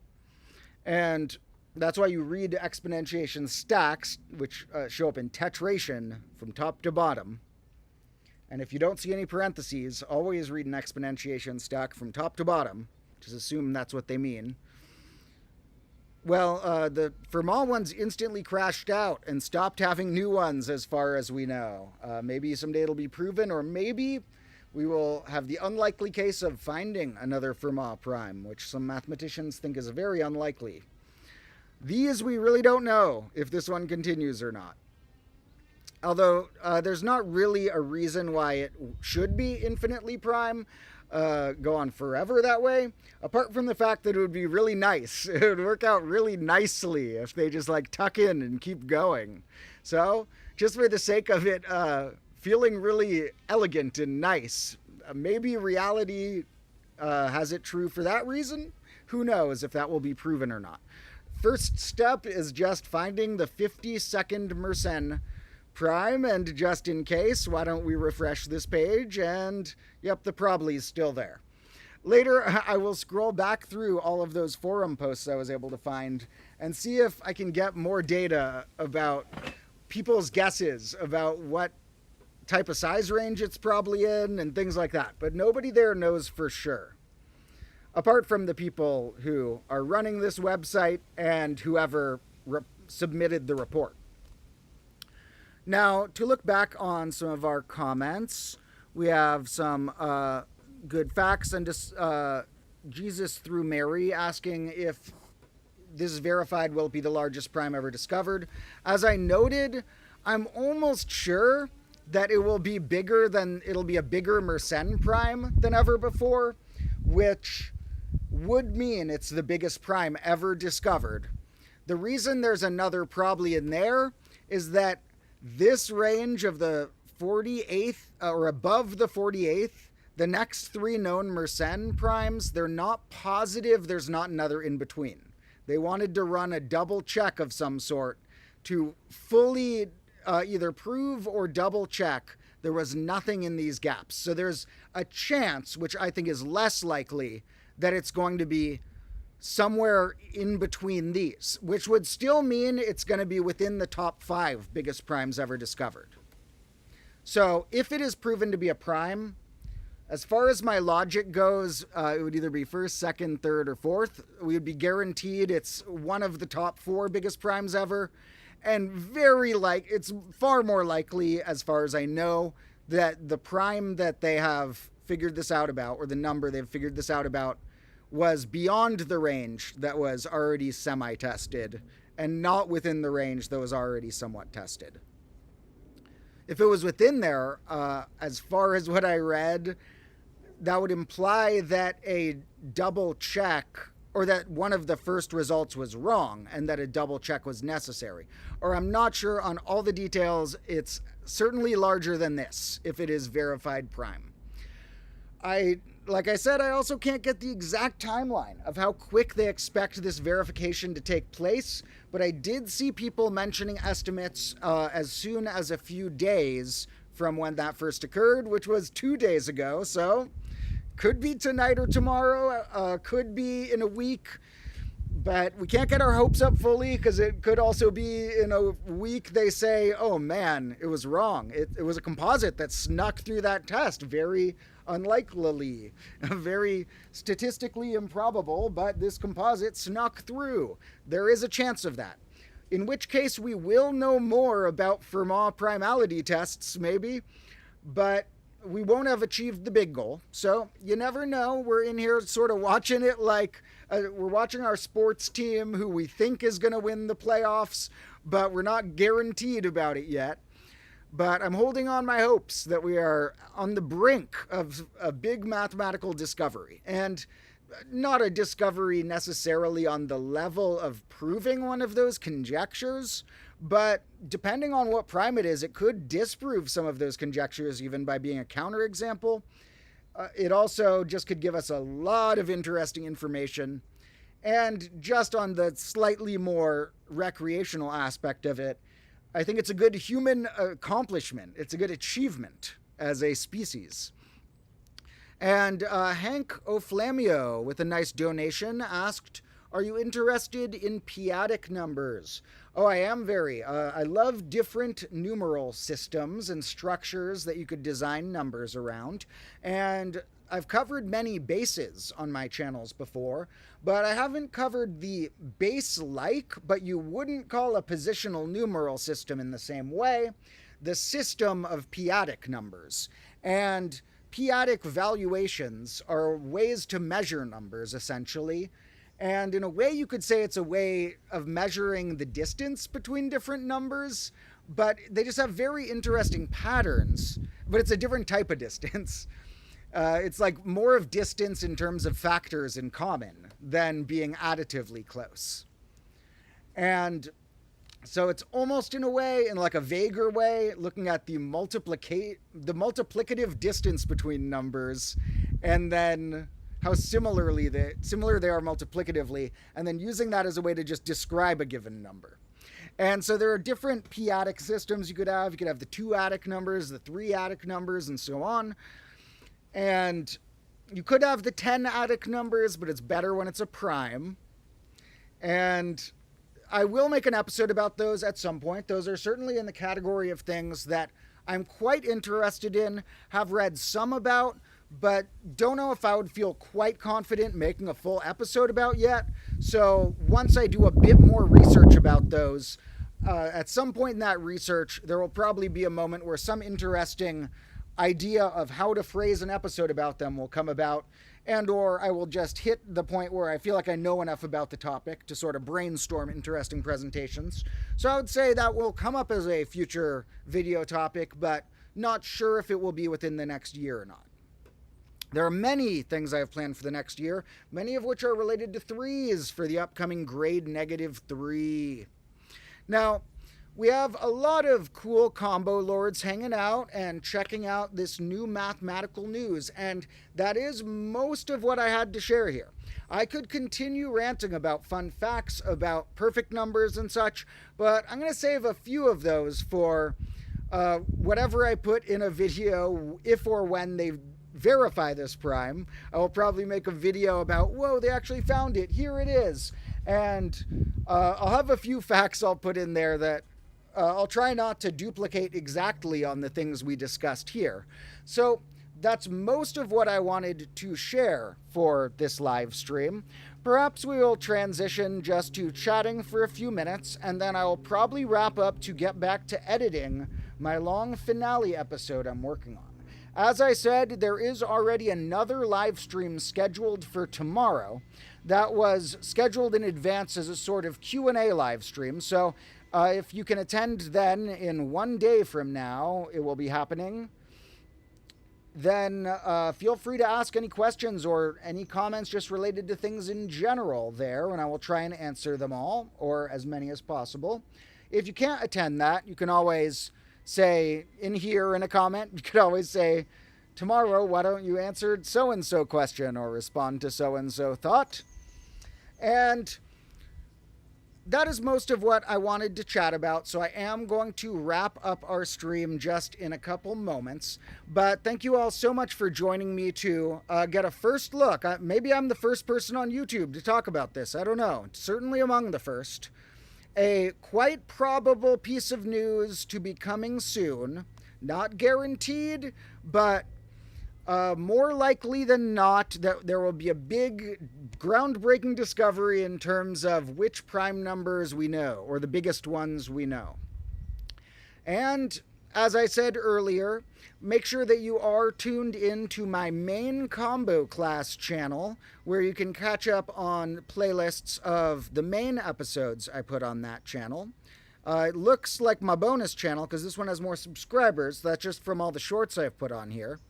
And that's why you read exponentiation stacks, which show up in tetration from top to bottom. And if you don't see any parentheses, always read an exponentiation stack from top to bottom. Just assume that's what they mean. Well, the Fermat ones instantly crashed out and stopped having new ones as far as we know. Maybe someday it'll be proven, or maybe we will have the unlikely case of finding another Fermat prime, which some mathematicians think is very unlikely. These we really don't know if this one continues or not. Although there's not really a reason why it should be infinitely prime, go on forever that way, apart from the fact that it would be really nice. It would work out really nicely if they just like tuck in and keep going. So just for the sake of it feeling really elegant and nice, maybe reality has it true for that reason. Who knows if that will be proven or not. First step is just finding the 52nd Mersenne prime, and just in case, why don't we refresh this page, and yep, the probably is still there. Later, I will scroll back through all of those forum posts I was able to find and see if I can get more data about people's guesses about what type of size range it's probably in and things like that. But nobody there knows for sure, apart from the people who are running this website and whoever submitted the report. Now, to look back on some of our comments, we have some good facts, and Jesus through Mary asking if this is verified, will it be the largest prime ever discovered? As I noted, I'm almost sure that it will be bigger than, it'll be a bigger Mersenne prime than ever before, which would mean it's the biggest prime ever discovered. The reason there's another probably in there is that this range of the 48th, or above the 48th, The next three known Mersenne primes, they're not positive there's not another in between. They wanted to run a double check of some sort to fully either prove or double check there was nothing in these gaps. So there's a chance, which I think is less likely, that it's going to be somewhere in between these, which would still mean it's going to be within the top 5 biggest primes ever discovered. So if it is proven to be a prime, as far as my logic goes, it would either be first, second, third, or fourth. We would be guaranteed it's one of the top 4 biggest primes ever. And it's far more likely, as far as I know, that the prime that they have figured this out about, or the number they've figured this out about, was beyond the range that was already semi-tested, and not within the range that was already somewhat tested. If it was within there, as far as what I read, that would imply that a double check, or that one of the first results was wrong and that a double check was necessary. Or I'm not sure on all the details. It's certainly larger than this if it is verified prime. Like I said, I also can't get the exact timeline of how quick they expect this verification to take place, but I did see people mentioning estimates as soon as a few days from when that first occurred, which was 2 days ago. So could be tonight or tomorrow, could be in a week, but we can't get our hopes up fully, because it could also be in a week they say, oh man, it was wrong. It was a composite that snuck through that test very unlikely, very statistically improbable, but this composite snuck through. There is a chance of that. In which case we will know more about Fermat primality tests, maybe, but we won't have achieved the big goal. So you never know. We're in here sort of watching it like we're watching our sports team who we think is going to win the playoffs, but we're not guaranteed about it yet. But I'm holding on my hopes that we are on the brink of a big mathematical discovery. And not a discovery necessarily on the level of proving one of those conjectures, but depending on what prime it is, it could disprove some of those conjectures even by being a counterexample. It also just could give us a lot of interesting information. And just on the slightly more recreational aspect of it, I think it's a good human accomplishment. It's a good achievement as a species. And Hank O'Flamio, with a nice donation, asked, are you interested in p-adic numbers? Oh, I am very. I love different numeral systems and structures that you could design numbers around. And I've covered many bases on my channels before, but I haven't covered the base-like, but you wouldn't call a positional numeral system in the same way, the system of p-adic numbers. And p-adic valuations are ways to measure numbers, essentially. And in a way, you could say it's a way of measuring the distance between different numbers, but they just have very interesting patterns, but it's a different type of distance. It's like more of distance in terms of factors in common than being additively close. And so it's almost in a way, in like a vaguer way, looking at the multiplicative distance between numbers, and then how similar they are multiplicatively, and then using that as a way to just describe a given number. And so there are different p-adic systems you could have. You could have the 2-adic numbers, the 3-adic numbers, and so on. And you could have the 10-adic numbers, but it's better when it's a prime. And I will make an episode about those at some point. Those are certainly in the category of things that I'm quite interested in, have read some about, but don't know if I would feel quite confident making a full episode about yet. So once I do a bit more research about those, at some point in that research, there will probably be a moment where some interesting idea of how to phrase an episode about them will come about, and or I will just hit the point where I feel like I know enough about the topic to sort of brainstorm interesting presentations. So I would say that will come up as a future video topic, but not sure if it will be within the next year or not. There are many things I have planned for the next year, many of which are related to threes for the upcoming grade -3. Now, we have a lot of cool combo lords hanging out and checking out this new mathematical news, and that is most of what I had to share here. I could continue ranting about fun facts, about perfect numbers and such, but I'm going to save a few of those for whatever I put in a video, if or when they verify this prime. I will probably make a video about, whoa, they actually found it, here it is. And I'll have a few facts I'll put in there that I'll try not to duplicate exactly on the things we discussed here. So that's most of what I wanted to share for this live stream. Perhaps we will transition just to chatting for a few minutes, and then I will probably wrap up to get back to editing my long finale episode I'm working on. As I said, there is already another live stream scheduled for tomorrow that was scheduled in advance as a sort of Q&A live stream. So if you can attend then in 1 day from now, it will be happening. Then feel free to ask any questions or any comments just related to things in general there, and I will try and answer them all, or as many as possible. If you can't attend that, you can always say in here in a comment, you could always say, tomorrow, why don't you answer so-and-so question or respond to so-and-so thought? And that is most of what I wanted to chat about, so I am going to wrap up our stream just in a couple moments. But thank you all so much for joining me to get a first look. Maybe I'm the first person on YouTube to talk about this. I don't know. Certainly among the first. A quite probable piece of news to be coming soon. Not guaranteed, but more likely than not that there will be a big groundbreaking discovery in terms of which prime numbers we know, or the biggest ones we know. And as I said earlier, make sure that you are tuned in to my main combo class channel, where you can catch up on playlists of the main episodes I put on that channel. It looks like my bonus channel, because this one has more subscribers. That's just from all the shorts I've put on here.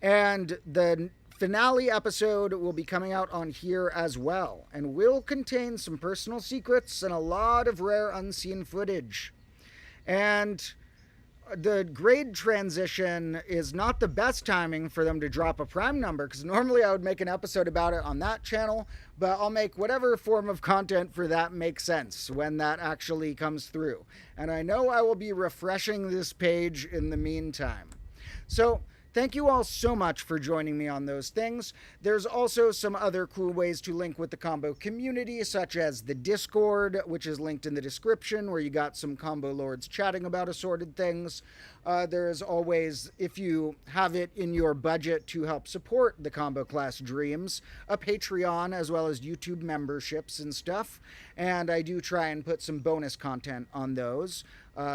And the finale episode will be coming out on here as well, and will contain some personal secrets and a lot of rare unseen footage. And the grade transition is not the best timing for them to drop a prime number, because normally I would make an episode about it on that channel, but I'll make whatever form of content for that makes sense when that actually comes through. And I know I will be refreshing this page in the meantime. So thank you all so much for joining me on those things. There's also some other cool ways to link with the combo community, such as the Discord, which is linked in the description, where you got some combo lords chatting about assorted things. There is always, if you have it in your budget to help support the combo class dreams, a Patreon, as well as YouTube memberships and stuff. And I do try and put some bonus content on those.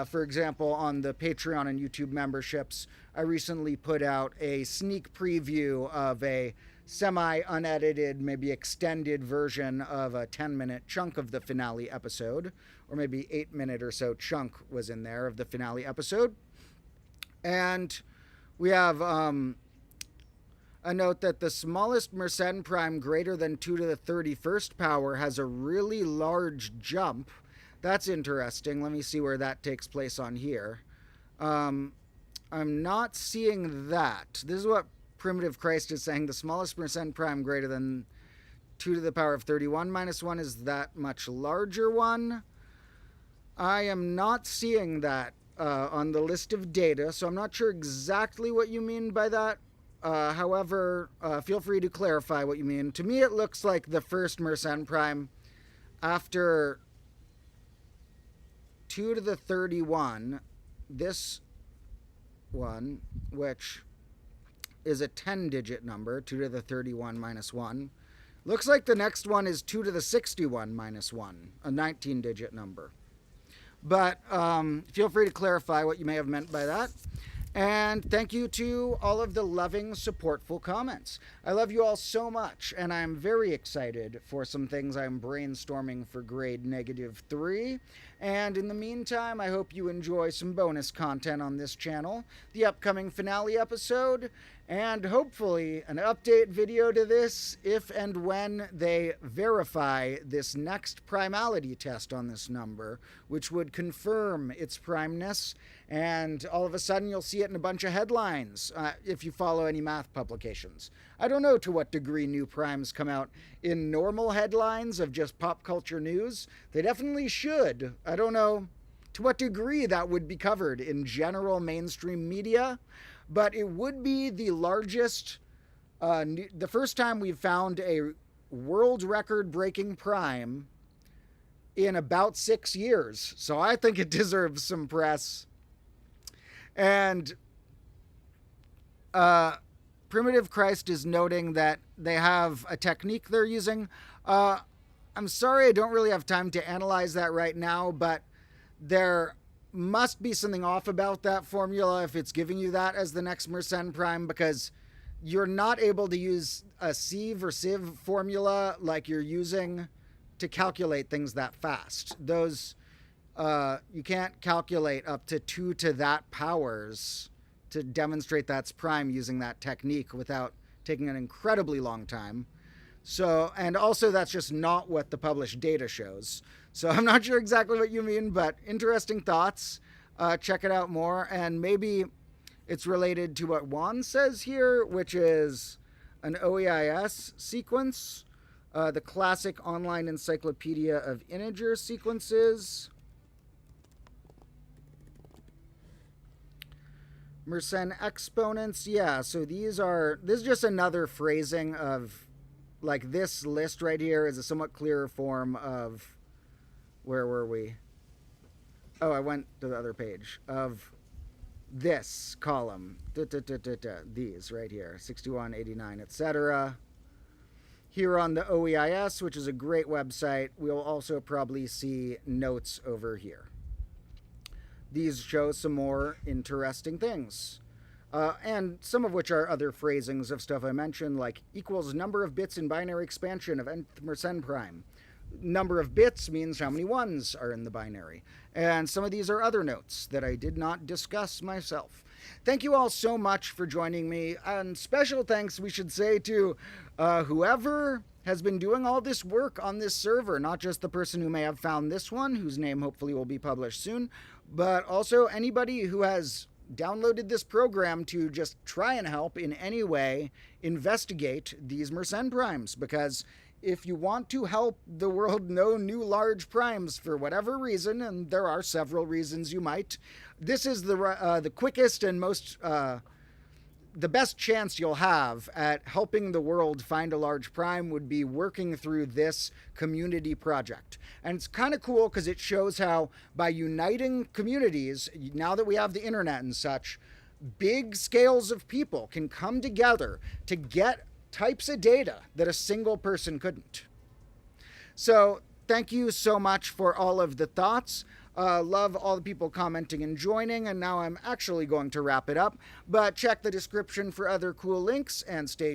For example, on the Patreon and YouTube memberships, I recently put out a sneak preview of a semi-unedited, maybe extended version of a 10-minute chunk of the finale episode, or maybe 8-minute or so chunk was in there of the finale episode. And we have a note that the smallest Mersenne prime greater than 2 to the 31st power has a really large jump. That's interesting. Let me see where that takes place on here. I'm not seeing that. This is what Primitive Christ is saying. The smallest Mersenne prime greater than 2 to the power of 31 minus 1 is that much larger one. I am not seeing that on the list of data, so I'm not sure exactly what you mean by that. However, feel free to clarify what you mean. To me, it looks like the first Mersenne prime after 2 to the 31, this one, which is a 10-digit number, 2 to the 31 minus 1. Looks like the next one is 2 to the 61 minus 1, a 19-digit number. But feel free to clarify what you may have meant by that. And thank you to all of the loving, supportful comments. I love you all so much, and I'm very excited for some things I'm brainstorming for grade -3. And in the meantime, I hope you enjoy some bonus content on this channel, the upcoming finale episode, and hopefully an update video to this if and when they verify this next primality test on this number, which would confirm its primeness, and all of a sudden you'll see it in a bunch of headlines if you follow any math publications. I don't know to what degree new primes come out in normal headlines of just pop culture news. They definitely should. I don't know to what degree that would be covered in general mainstream media, but it would be the largest, the first time we've found a world record breaking prime in about 6 years. So I think it deserves some press. And Primitive Christ is noting that they have a technique they're using. I'm sorry, I don't really have time to analyze that right now, but there must be something off about that formula if it's giving you that as the next Mersenne prime, because you're not able to use a sieve or sieve formula like you're using to calculate things that fast. Those, you can't calculate up to 2 to that powers to demonstrate that's prime using that technique without taking an incredibly long time. So, and also that's just not what the published data shows. So I'm not sure exactly what you mean, but interesting thoughts. Check it out more. And maybe it's related to what Juan says here, which is an OEIS sequence, the classic online encyclopedia of integer sequences. Mersenne exponents, yeah, so this is just another phrasing of, like, this list right here is a somewhat clearer form of, where were we? Oh, I went to the other page, of this column, these right here, 61, 89, etc. Here on the OEIS, which is a great website, we'll also probably see notes over here. These show some more interesting things, and some of which are other phrasings of stuff I mentioned, like equals number of bits in binary expansion of nth Mersenne prime. Number of bits means how many ones are in the binary. And some of these are other notes that I did not discuss myself. Thank you all so much for joining me, and special thanks, we should say, to whoever has been doing all this work on this server, not just the person who may have found this one, whose name hopefully will be published soon, but also anybody who has downloaded this program to just try and help in any way investigate these Mersenne primes, because if you want to help the world know new large primes for whatever reason, and there are several reasons you might, this is the quickest and most the best chance you'll have at helping the world find a large prime would be working through this community project. And it's kind of cool because it shows how by uniting communities, now that we have the internet and such, big scales of people can come together to get types of data that a single person couldn't. So thank you so much for all of the thoughts. Love all the people commenting and joining, and now I'm actually going to wrap it up. But check the description for other cool links, and stay tuned.